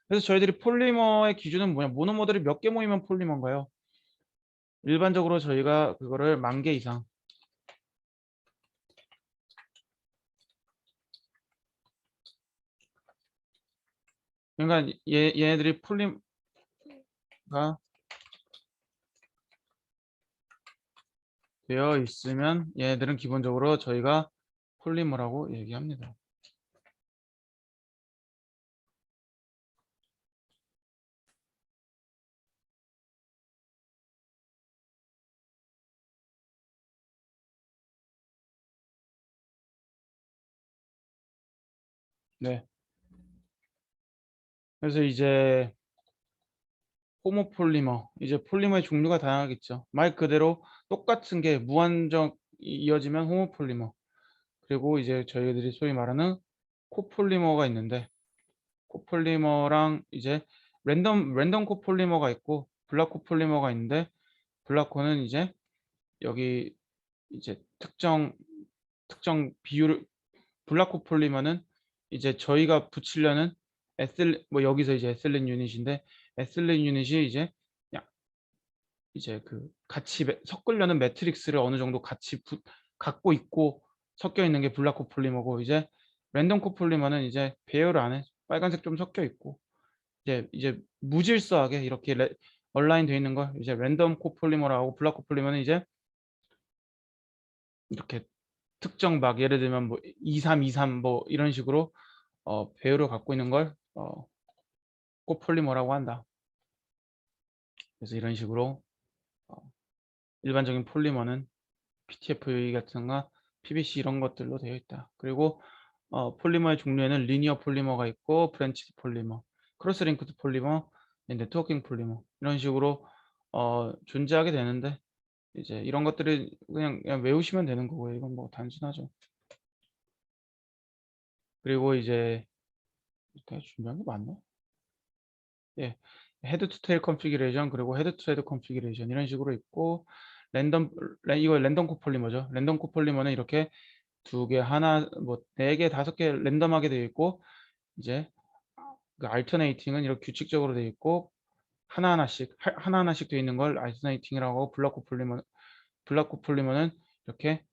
그래서 저희들이 폴리머의 기준은 뭐냐, 모노머들이 몇 개 모이면 폴리머인가요? 일반적으로 저희가 그거를 10,000개 이상, 그러니까 얘네들이 폴리가 되어 있으면 얘네들은 기본적으로 저희가 폴리머라고 얘기합니다. 네. 그래서 이제 호모폴리머, 이제 폴리머의 종류가 다양하겠죠. 말 그대로 똑같은 게 무한정 이어지면 호모폴리머. 그리고 이제 저희들이 소위 말하는 코폴리머가 있는데, 코폴리머랑 이제 랜덤 코폴리머가 있고 블락 코폴리머가 있는데, 블락코는 이제 여기 이제 특정 비율을, 블락 코폴리머는 이제 저희가 붙이려는 뭐 여기서 이제 에슬린 유닛인데, 에슬린 유닛이 이제 그 같이 섞으려는 매트릭스를 어느 정도 같이 갖고 있고 섞여 있는 게 블락 코폴리머고, 이제 랜덤 코폴리머는 이제 배열 안에 빨간색 좀 섞여 있고, 이제 무질서하게 이렇게 얼라인 되어 있는 걸 이제 랜덤 코폴리머라고 하고, 블락 코폴리머는 이제 이렇게 특정 막 예를 들면 뭐 2323 뭐 이런 식으로 배열을 갖고 있는 걸 코폴리머라고 한다. 그래서 이런 식으로 어 일반적인 폴리머는 PTFE 같은 거, PVC 이런 것들로 되어 있다. 그리고 폴리머의 종류에는 리니어 폴리머가 있고, 브랜치드 폴리머, 크로스 링크드 폴리머, 네트워킹 폴리머, 이런 식으로 존재하게 되는데, 이제 이런 것들을 그냥 외우시면 되는 거고요. 이건 뭐 단순하죠. 그리고 이제 내가 준비한 게 맞나? 예. 헤드 투 테일 컨피규레이션, 그리고 헤드 투 헤드 컨피규레이션, 이런 식으로 있고, 랜덤 이거 랜덤 코폴리머죠. 랜덤 코폴리머는 이렇게 두 개, 하나, 뭐 네 개, 다섯 개 랜덤하게 되어 있고, 이제 그 알터네이팅은 이렇게 규칙적으로 되어 있고, 하나하나씩 되어 있는 걸 알터네이팅이라고 하고, 블락 코폴리머는 이렇게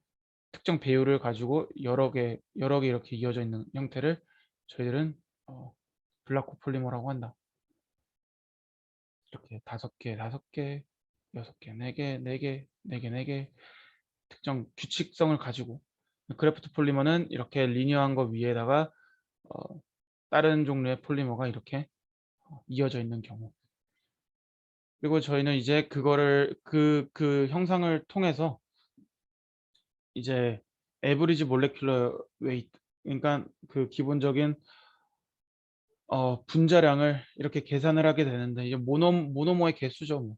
특정 배율을 가지고 여러 개 이렇게 이어져 있는 형태를 저희들은 블락 코폴리머라고 한다. 이렇게 다섯 개, 다섯 개, 여섯 개, 네 개, 네 개, 네 개, 네 개, 특정 규칙성을 가지고, 그래프트 폴리머는 이렇게 리니어한 거 위에다가 어, 다른 종류의 폴리머가 이렇게 이어져 있는 경우. 그리고 저희는 이제 그거를 그 형상을 통해서 이제 에브리지 몰레큘러 웨이트, 그러니까 그 기본적인 분자량을 이렇게 계산을 하게 되는데, 이제 모노머의 개수죠. 뭐.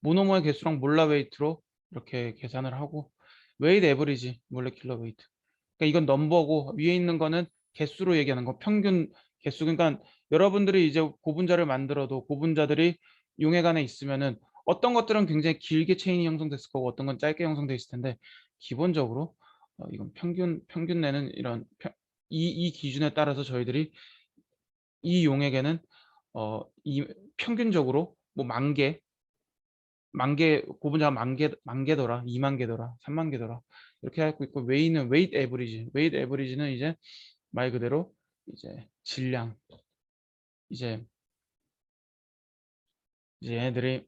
모노머의 개수랑 몰라 웨이트로 이렇게 계산을 하고, 웨이트 에버리지 몰레큘러 웨이트, 그러니까 이건 넘버고 위에 있는 거는 개수로 얘기하는 거, 평균 개수. 그러니까 여러분들이 이제 고분자를 만들어도 고분자들이 용해관에 있으면은 어떤 것들은 굉장히 길게 체인이 형성됐을 거고 어떤 건 짧게 형성돼 있을 텐데, 기본적으로 이건 평균 내는 이런 이 기준에 따라서 저희들이 이 용액에는 이 평균적으로 뭐 만 개 고분자가 만 개더라, 2만 개더라, 3만 개더라, 이렇게 하고 있고, 웨이트 에버리지는 이제 말 그대로 이제 질량, 이제 얘네들이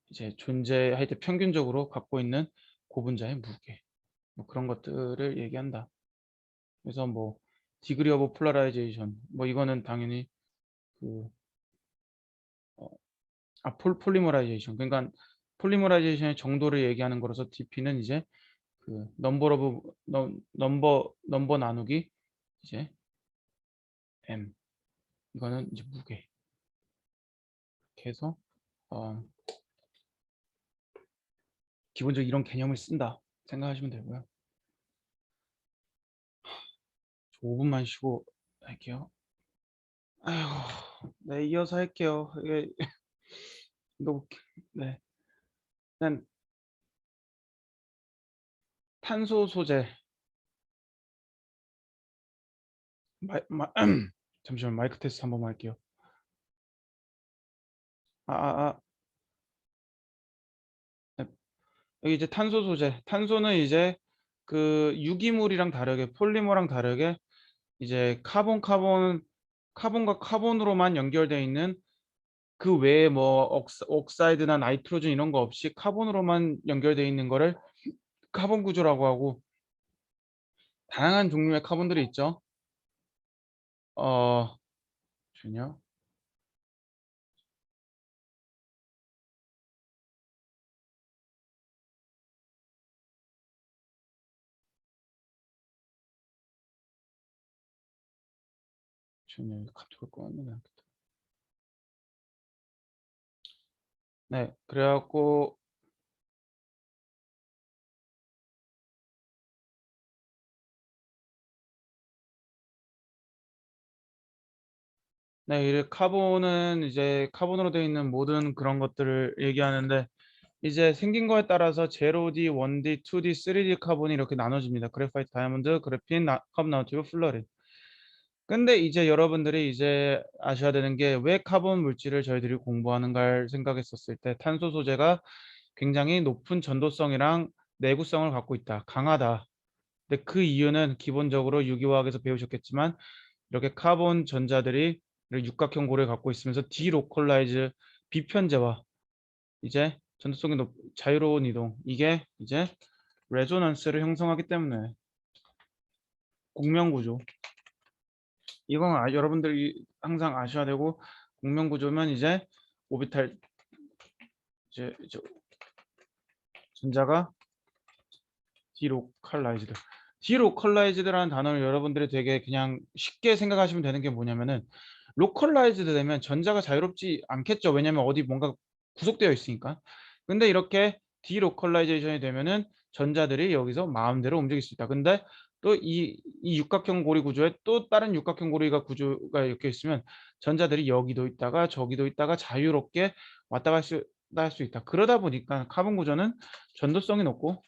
이제 존재할 때 평균적으로 갖고 있는 고분자의 무게, 뭐 그런 것들을 얘기한다. 그래서 뭐 디그리 오브 폴라라이제이션, 뭐 이거는 당연히 그 폴리머라이제이션, 그러니까 폴리머라이제이션의 정도를 얘기하는 거라서 DP는 이제 그 넘버 나누기 이제 m, 이거는 이제 무게. 이렇게 해서 기본적으로 이런 개념을 쓴다 생각하시면 되고요. 5분만 쉬고 할게요. 아이고, 네, 이어서 할게요. 이게 너무 네. 일단 탄소 소재, 마, 마, 잠시만, 마이크 테스트 한 번만 할게요. 아, 아, 아. 네. 여기 이제 탄소 소재. 탄소는 이제 그 유기물이랑 다르게, 폴리머랑 다르게 이제 카본과 카본으로만 연결되어 있는, 그 외에 뭐 옥사이드나 나이트로젠 이런 거 없이 카본으로만 연결되어 있는 거를 카본 구조라고 하고, 다양한 종류의 카본들이 있죠. 잠시만요. 잠시만요. 카톡을 꺼왔네. 네, 그래갖고 네, 이 카본은 이제 카본으로 되어 있는 모든 그런 것들을 얘기하는데, 이제 생긴 거에 따라서 0D, 1D, 2D, 3D 카본이 이렇게 나눠집니다. 그래파이트, 다이아몬드, 그래핀, 카본 나노튜브, 플러린. 근데 이제 여러분들이 이제 아셔야 되는 게, 왜 카본 물질을 저희들이 공부하는가를 생각했었을 때 탄소 소재가 굉장히 높은 전도성이랑 내구성을 갖고 있다, 강하다. 근데 그 이유는 기본적으로 유기화학에서 배우셨겠지만, 이렇게 카본 전자들이 이렇게 육각형 고리를 갖고 있으면서 디로컬라이즈, 비편제화, 이제 전도성이 자유로운 이동, 이게 이제 레조넌스를 형성하기 때문에. 공명구조, 이건 여러분들이 항상 아셔야 되고, 공명구조면 이제 오비탈, 이제 전자가 디로컬라이즈드. 디로컬라이즈드라는 단어를 여러분들이 되게 그냥 쉽게 생각하시면 되는 게 뭐냐면은, 로컬라이즈드 되면 전자가 자유롭지 않겠죠. 왜냐면 어디 뭔가 구속되어 있으니까. 근데 이렇게 디로컬라이제이션이 되면은 전자들이 여기서 마음대로 움직일 수 있다. 근데 또 이 육각형 고리 구조에 또 다른 육각형 고리가 구조가 이렇게 있으면 전자들이 여기도 있다가 저기도 있다가 자유롭게 왔다 갈 수 할 수 있다. 그러다 보니까 카본 구조는 전도성이 높고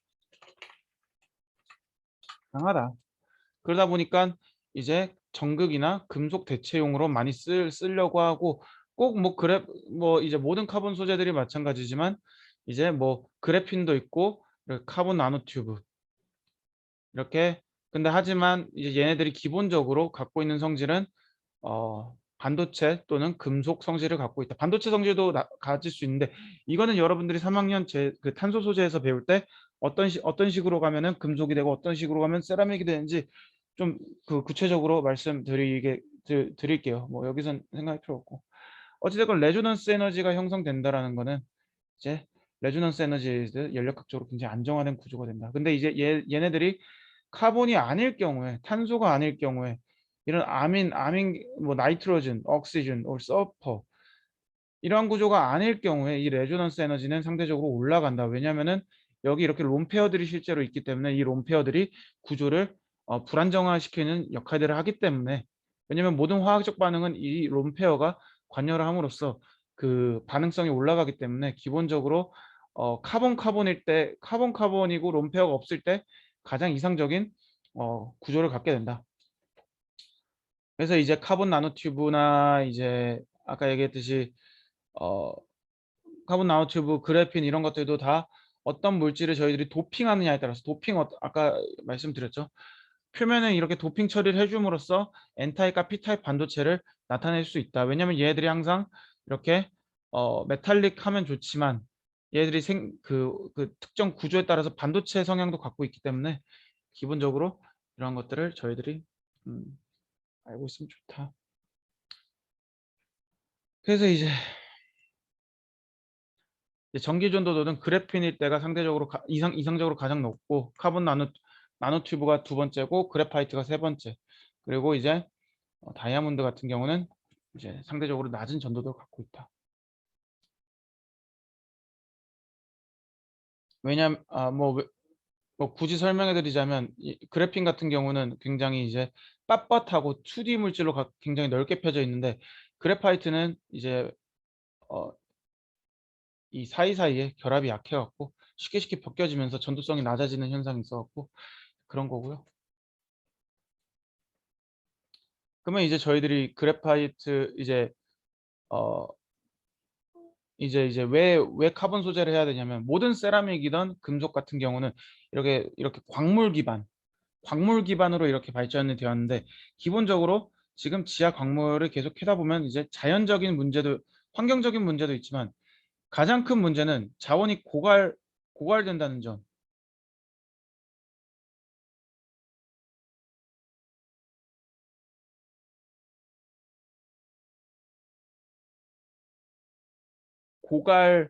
강하다. 그러다 보니까 이제 전극이나 금속 대체용으로 많이 쓰려고 하고, 꼭 뭐 뭐 이제 모든 카본 소재들이 마찬가지지만 이제 뭐 그래핀도 있고 이렇게 카본 나노튜브 이렇게. 근데 하지만 이제 얘네들이 기본적으로 갖고 있는 성질은 반도체 또는 금속 성질을 갖고 있다. 반도체 성질도 가질 수 있는데, 이거는 여러분들이 3학년 그 탄소 소재에서 배울 때 어떤 식으로 가면은 금속이 되고 어떤 식으로 가면 세라믹이 되는지 좀 그 구체적으로 드릴게요. 뭐 여기선 생각할 필요 없고. 어찌됐건 레조넌스 에너지가 형성된다라는 거는 이제 레조넌스 에너지 연력학적으로 굉장히 안정화된 구조가 된다. 근데 이제 얘네들이 카본이 아닐 경우에, 탄소가 아닐 경우에 이런 아민 뭐 나이트로젠, 옥시즌, 서퍼 이러한 구조가 아닐 경우에 이 레조넌스 에너지는 상대적으로 올라간다. 왜냐하면은 여기 이렇게 롬페어들이 실제로 있기 때문에 이 롬페어들이 구조를 불안정화시키는 역할들을 하기 때문에. 왜냐하면 모든 화학적 반응은 이 롬페어가 관여를 함으로써 그 반응성이 올라가기 때문에 기본적으로 카본일 때 카본이고 롬페어가 없을 때 가장 이상적인 구조를 갖게 된다. 그래서 이제 카본 나노튜브나 이제 아까 얘기했듯이 어 카본 나노튜브, 그래핀 이런 것들도 다 어떤 물질을 저희들이 도핑하느냐에 따라서 아까 말씀드렸죠. 표면에 이렇게 도핑 처리를 해줌으로써 N타입과 P타입 반도체를 나타낼 수 있다. 왜냐하면 얘들이 항상 이렇게 메탈릭 하면 좋지만 얘들이 그 특정 구조에 따라서 반도체 성향도 갖고 있기 때문에 기본적으로 이런 것들을 저희들이 음, 알고 있으면 좋다. 그래서 이제 전기 전도도는 그래핀일 때가 상대적으로 이상적으로 가장 높고, 카본 나노튜브가 두 번째고 그래파이트가 세 번째. 그리고 이제 다이아몬드 같은 경우는 이제 상대적으로 낮은 전도도를 갖고 있다. 왜냐면 뭐 굳이 설명해 드리자면 이 그래핀 같은 경우는 굉장히 이제 빳빳하고 2D 물질로 굉장히 넓게 펴져 있는데, 그래파이트는 이제 어 이 사이사이에 결합이 약해 갖고 쉽게 벗겨지면서 전도성이 낮아지는 현상이 있어 갖고 그런 거고요. 그러면 이제 저희들이 그래파이트 어 이제 왜 카본 소재를 해야 되냐면, 모든 세라믹이든 금속 같은 경우는 이렇게 광물 기반으로 이렇게 발전이 되었는데, 기본적으로 지금 지하 광물을 계속 캐다 보면 이제 자연적인 문제도, 환경적인 문제도 있지만 가장 큰 문제는 자원이 고갈된다는 점. 고갈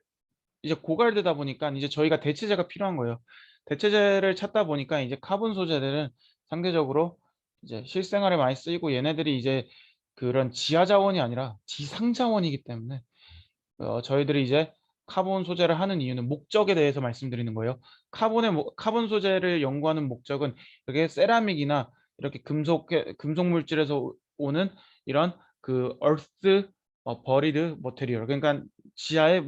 이제 고갈되다 보니까 이제 저희가 대체제가 필요한 거예요. 대체제를 찾다 보니까 이제 카본 소재들은 상대적으로 이제 실생활에 많이 쓰이고, 얘네들이 이제 그런 지하 자원이 아니라 지상 자원이기 때문에 저희들이 이제 카본 소재를 하는 이유는 목적에 대해서 말씀드리는 거예요. 카본 소재를 연구하는 목적은 이게 세라믹이나 이렇게 금속 물질에서 오는 이런 그 earth buried material, 그러니까 지하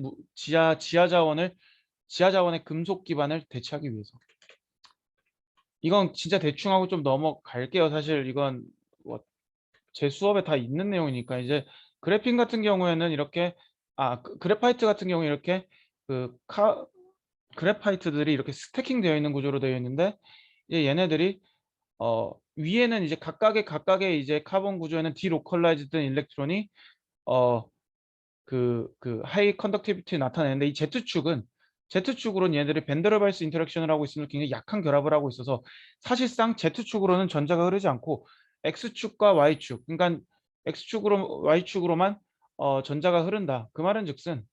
자원의 금속 기반을 대체하기 위해서. 이건 진짜 대충 하고 좀 넘어갈게요. 사실 이건 뭐 제 수업에 다 있는 내용이니까. 이제 그래핀 같은 경우에는 이렇게 그래파이트 같은 경우에 이렇게 그 그래파이트들이 이렇게 스태킹 되어 있는 구조로 되어 있는데, 이제 얘네들이 위에는 이제 각각의 이제 카본 구조에는 디로컬라이즈된 일렉트론이 어 하이 컨덕티비티를 나타내는데, 이 Z축으로는 얘네들이 벤더르발스 인터랙션을 하고 있으면 굉장히 약한 결합을 하고 있어서 사실상 Z축으로는 전자가 흐르지 않고 X축과 Y축, 그러니까 X축으로 Y축으로만 전자가 흐른다. 그 말은즉슨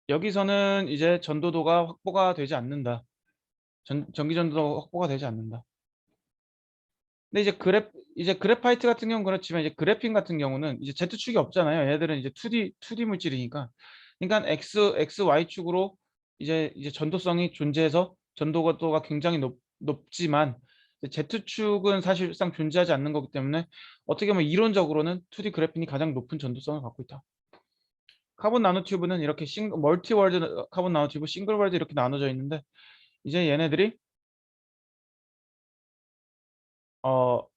여기서는 이제 전도도가 확보가 되지 않는다. 전기 전도도가 확보가 되지 않는다. 근데 이제 그래파이트 같은 경우는 그렇지만, 이제 그래핀 같은 경우는 이제 Z축이 없잖아요. 얘들은 이제 2D 물질이니까. 그러니까 XY축으로 이제 전도성이 존재해서 전도도가 굉장히 높지만, Z축은 사실상 존재하지 않는 거기 때문에 어떻게 보면 이론적으로는 2D 그래핀이 가장 높은 전도성을 갖고 있다. 카본 나노튜브는 이렇게 멀티 월드 카본 나노튜브, 싱글 월드 이렇게 나눠져 있는데 이제 얘네들이 어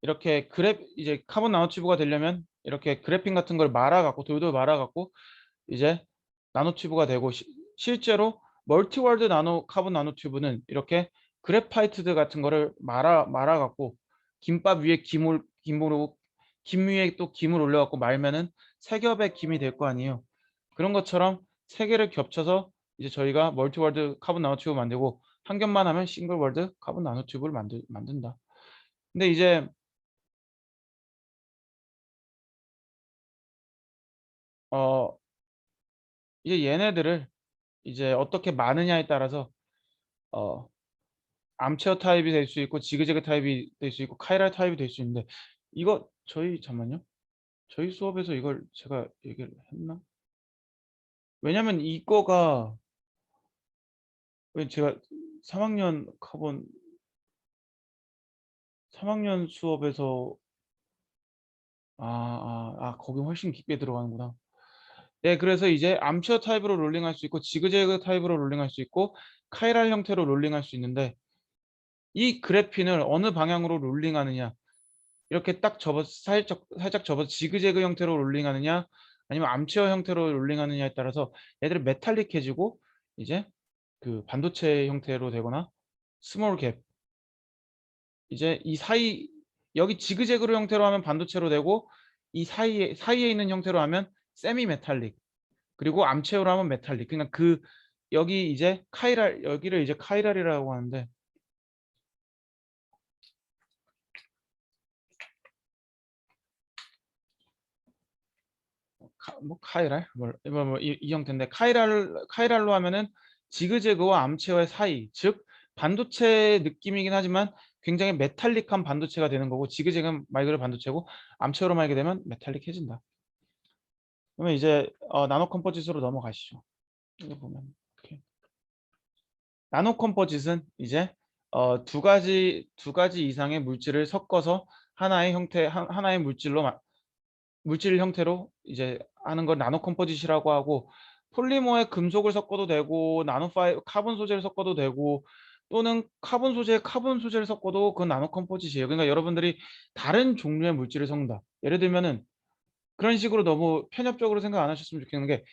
이렇게 이제 카본 나노튜브가 되려면 이렇게 그래핀 같은 걸 말아갖고 돌돌 말아갖고 이제 나노튜브가 되고 실제로 멀티월드 카본 나노튜브는 이렇게 그래파이트드 같은 거를 말아갖고 김밥 위에 김 위에 또 김을 올려갖고 말면은 세 겹의 김이 될 거 아니에요. 그런 것처럼 세 개를 겹쳐서 이제 저희가 멀티월드 카본 나노튜브 만들고 한 겹만 하면 싱글월드 카본 나노튜브를 만든다. 근데 어 이제 얘네들을 이제 어떻게 많으냐에 따라서 어 암체어 타입이 될 수 있고 지그재그 타입이 될 수 있고 카이랄 타입이 될 수 있는데 이거 잠깐만요. 저희 수업에서 이걸 제가 얘기를 했나? 왜냐면 이거가 왜 제가 3학년 카본 3학년 수업에서 거기 훨씬 깊게 들어가는구나. 네, 그래서 이제 암체어 타입으로 롤링할 수 있고 지그재그 타입으로 롤링할 수 있고 카이랄 형태로 롤링할 수 있는데 이 그래핀을 어느 방향으로 롤링하느냐 이렇게 딱 접어 살짝 접어서 지그재그 형태로 롤링하느냐 아니면 암체어 형태로 롤링하느냐에 따라서 얘들이 메탈릭해지고 이제 그 반도체 형태로 되거나 스몰 갭 이제 이 사이 여기 지그재그로 형태로 하면 반도체로 되고 이 사이에 있는 형태로 하면 세미 메탈릭 그리고 암체어로 하면 메탈릭 그러니까 여기 이제 여기를 이제 카이랄이라고 하는데 카이랄 이 형태인데 카이랄로 하면은 지그재그와 암체어의 사이 즉 반도체 느낌이긴 하지만 굉장히 메탈릭한 반도체가 되는 거고 지그재그는 말 그대로 반도체고 암체어로 말게 되면 메탈릭해진다. 그러면 이제 나노 컴포짓으로 넘어가시죠. 이거 보면 이렇게. 나노 컴포짓은 이제 두 가지 이상의 물질을 섞어서 하나의 물질 형태로 이제 하는 걸 나노 컴포짓이라고 하고 폴리머에 금속을 섞어도 되고 카본 소재를 섞어도 되고 또는 카본 소재에 카본 소재를 섞어도 그건 나노 컴포짓이에요. 그러니까 여러분들이 다른 종류의 물질을 섞는다. 예를 들면은 그런 식으로 너무 편협적으로 생각 안 하셨으면 좋겠는 게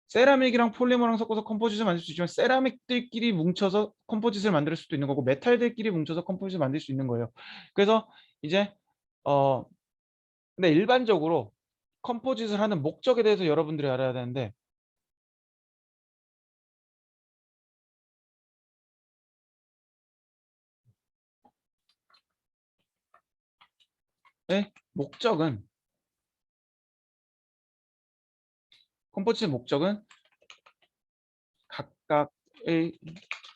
세라믹이랑 폴리머랑 섞어서 컴포짓을 만들 수 있지만 세라믹들끼리 뭉쳐서 컴포짓을 만들 수도 있는 거고 메탈들끼리 뭉쳐서 컴포짓을 만들 수 있는 거예요. 그래서 이제 어 근데 일반적으로 컴포짓을 하는 목적에 대해서 여러분들이 알아야 되는데 목적은 컴포짓의 목적은 각각의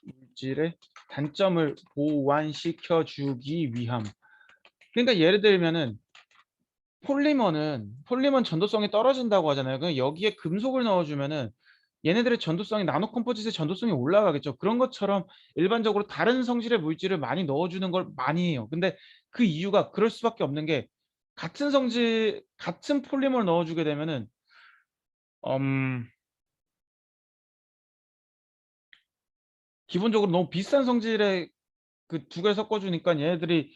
물질의 단점을 보완시켜 주기 위함. 그러니까 예를 들면은 폴리머는 전도성이 떨어진다고 하잖아요. 그럼 여기에 금속을 넣어주면은 얘네들의 전도성이 나노 컴포짓의 전도성이 올라가겠죠. 그런 것처럼 일반적으로 다른 성질의 물질을 많이 넣어주는 걸 많이 해요. 근데 그 이유가 그럴 수밖에 없는 게 같은 폴리머를 넣어주게 되면은 음, 기본적으로 너무 비싼 성질의 그 두 개를 섞어주니까 얘네들이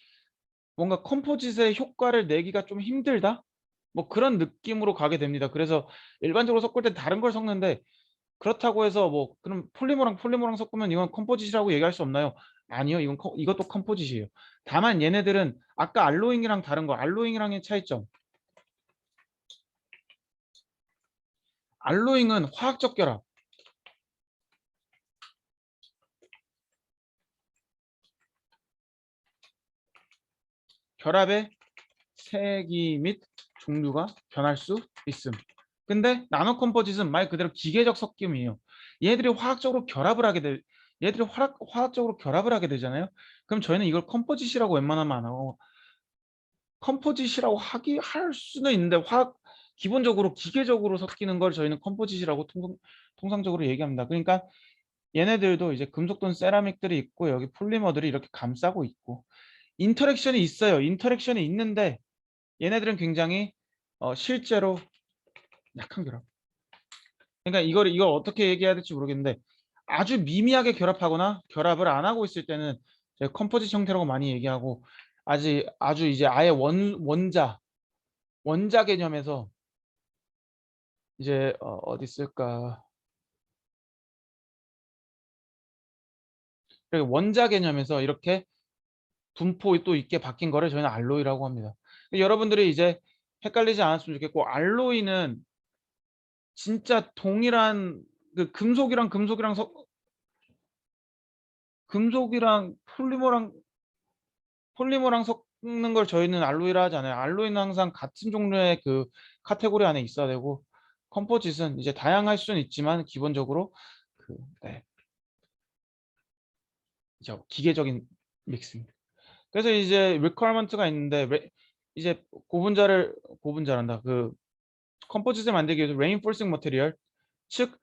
뭔가 컴포짓의 효과를 내기가 좀 힘들다? 뭐 그런 느낌으로 가게 됩니다. 그래서 일반적으로 섞을 때 다른 걸 섞는데 그렇다고 해서 뭐 그럼 폴리머랑 섞으면 이건 컴포짓이라고 얘기할 수 없나요? 아니요. 이것도 컴포짓이에요. 다만 얘네들은 아까 알로잉이랑 다른 거 알로잉이랑의 차이점. 알로잉은 화학적 결합의 색이 및 종류가 변할 수 있음. 근데 나노 컴포짓은 말 그대로 기계적 섞임이에요. 얘들이 화학적으로 결합을 하게 되잖아요. 그럼 저희는 이걸 컴포짓이라고 웬만하면 안 하고 컴포짓이라고 할 수는 있는데 기본적으로 기계적으로 섞이는 걸 저희는 컴포짓이라고 통상적으로 얘기합니다. 그러니까 얘네들도 이제 금속 또는 세라믹들이 있고 여기 폴리머들이 이렇게 감싸고 있고 인터랙션이 있어요. 인터랙션이 있는데 얘네들은 굉장히 실제로 약한 결합. 그러니까 이걸 어떻게 얘기해야 될지 모르겠는데 아주 미미하게 결합하거나 결합을 안 하고 있을 때는 제가 컴포짓 형태라고 많이 얘기하고 아주 이제 아예 원자 개념에서 이제 어디 있을까? 원자 개념에서 이렇게 분포 또 있게 바뀐 거를 저희는 알로이라고 합니다. 여러분들이 이제 헷갈리지 않았으면 좋겠고 알로이는 진짜 동일한 그 금속이랑 폴리머랑 섞는 걸 저희는 알로이라 하지 않아요. 알로이는 항상 같은 종류의 그 카테고리 안에 있어야 되고 컴포짓은 이제 다양할 수는 있지만 기본적으로 그 네. 이제 기계적인 믹스입니다. 그래서 이제 requirement가 있는데 이제 고분자란다. 그 컴포짓을 만들기 위해서 reinforcing material 즉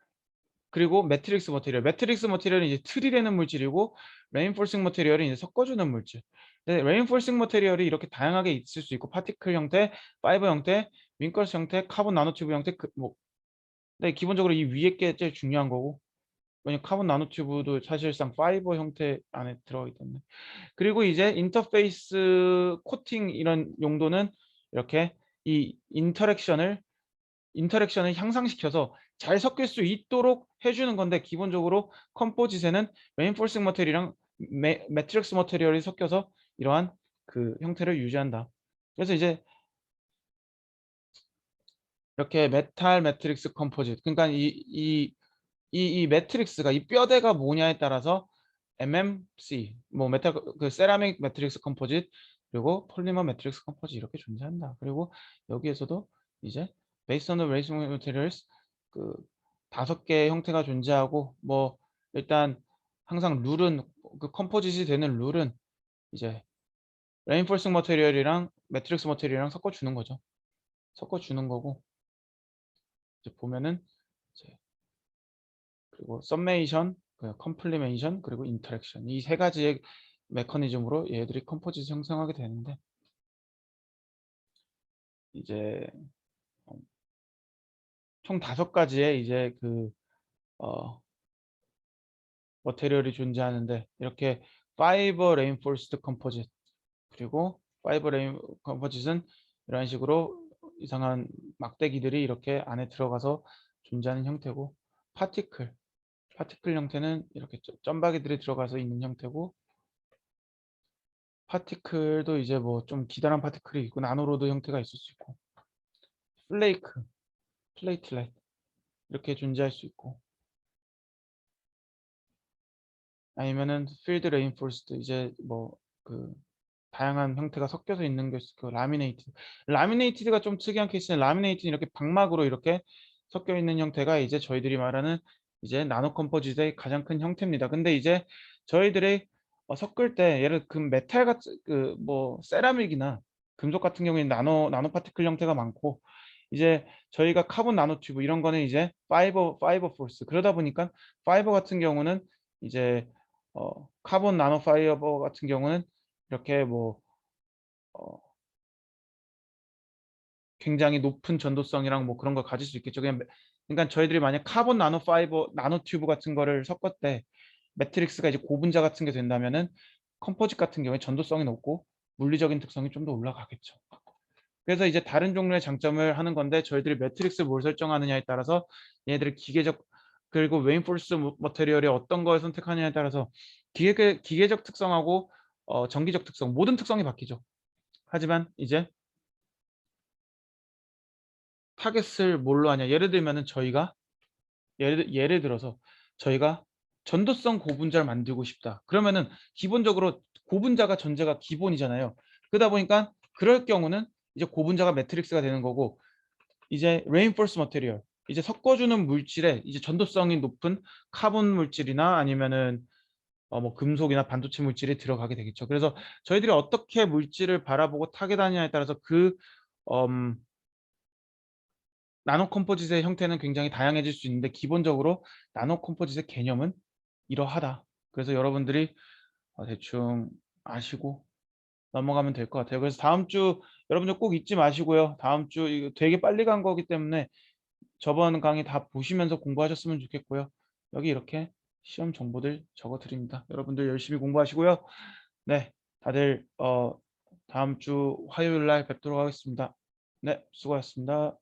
그리고 매트릭스 머티리얼. 매트릭스 머티리얼은 이제 틀이 되는 물질이고 레인포싱 머티리얼은 이제 섞어주는 물질. 근데 레인포싱 머티리얼이 이렇게 다양하게 있을 수 있고 파티클 형태, 파이버 형태, 윙커스 형태, 카본 나노튜브 형태 뭐 근데 기본적으로 이 위에 게 제일 중요한 거고 왜냐면 카본 나노튜브도 사실상 파이버 형태 안에 들어가기 때문에 그리고 이제 인터페이스 코팅 이런 용도는 이렇게 이 인터랙션을 향상시켜서 잘 섞일 수 있도록 해주는 건데 기본적으로 컴포짓에는 레인포싱 머테리얼이랑 매트릭스 머테리얼이 섞여서 이러한 그 형태를 유지한다. 그래서 이제 이렇게 메탈 매트릭스 컴포짓 그러니까 이 매트릭스가 이 뼈대가 뭐냐에 따라서 MMC 뭐 메탈 그 세라믹 매트릭스 컴포짓 그리고 폴리머 매트릭스 컴포짓 이렇게 존재한다. 그리고 여기에서도 이제 based on the racing materials 그 5개의 형태가 존재하고 뭐 일단 항상 룰은 그 컴포짓이 되는 룰은 이제 reinforcing material이랑 매트릭스 머테리얼이랑 섞어 주는 거죠. 섞어 주는 거고 이제 보면은 이제 그리고 썸메이션, 컴플리멘션 그리고 인터랙션 이 세 가지의 메커니즘으로 얘들이 컴포짓을 형성하게 되는데 이제 총 5가지의 이제 그 머테리얼이 존재하는데 이렇게 파이버 레인포스드 컴포짓 그리고 파이버 레인 컴포짓은 이런 식으로 이상한 막대기들이 이렇게 안에 들어가서 존재하는 형태고 파티클 형태는 이렇게 점박이들이 들어가서 있는 형태고 파티클도 이제 뭐 좀 기다란 파티클이 있고 나노로드 형태가 있을 수 있고 플레이크, 플레이틀렛 이렇게 존재할 수 있고 아니면은 필드 레인포스드 이제 뭐 그 다양한 형태가 섞여서 있는 게 있을 거 라미네이티드가 좀 특이한 케이스는 라미네이트는 이렇게 방막으로 이렇게 섞여 있는 형태가 이제 저희들이 말하는 이제 나노 컴포짓의 가장 큰 형태입니다. 근데 이제 저희들이 섞을 때 예를 그 메탈 같은 그 뭐 세라믹이나 금속 같은 경우에는 나노 파티클 형태가 많고 이제 저희가 카본 나노튜브 이런 거는 이제 파이버 포스 그러다 보니까 파이버 같은 경우는 이제 카본 나노 파이버 같은 경우는 이렇게 뭐 어, 굉장히 높은 전도성이랑 뭐 그런 걸 가질 수 있겠죠. 그러니까 저희들이 만약 카본 나노 파이버 나노 튜브 같은 거를 섞을 때 매트릭스가 이제 고분자 같은 게 된다면은 컴포짓 같은 경우에 전도성이 높고 물리적인 특성이 좀 더 올라가겠죠. 그래서 이제 다른 종류의 장점을 하는 건데 저희들이 매트릭스를 뭘 설정하느냐에 따라서 얘네들의 기계적 그리고 웨인포스 머테리얼이 어떤 걸 선택하느냐에 따라서 기계적 특성하고 전기적 특성 모든 특성이 바뀌죠. 하지만 이제 타겟을 뭘로 하냐 예를 들면은 저희가 예를 들어서 저희가 전도성 고분자를 만들고 싶다 그러면은 기본적으로 고분자가 전제가 기본이잖아요. 그러다 보니까 그럴 경우는 이제 고분자가 매트릭스가 되는 거고 이제 reinforce material 이제 섞어주는 물질에 이제 전도성이 높은 카본 물질이나 아니면은 뭐 금속이나 반도체 물질이 들어가게 되겠죠. 그래서 저희들이 어떻게 물질을 바라보고 타겟하느냐에 따라서 그 음, 나노 컴포짓의 형태는 굉장히 다양해질 수 있는데 기본적으로 나노 컴포짓의 개념은 이러하다. 그래서 여러분들이 대충 아시고 넘어가면 될 것 같아요. 그래서 다음 주 여러분들 꼭 잊지 마시고요. 다음 주 이거 되게 빨리 간 거기 때문에 저번 강의 다 보시면서 공부하셨으면 좋겠고요. 여기 이렇게 시험 정보들 적어 드립니다. 여러분들 열심히 공부하시고요. 네. 다들 다음 주 화요일 날 뵙도록 하겠습니다. 네. 수고하셨습니다.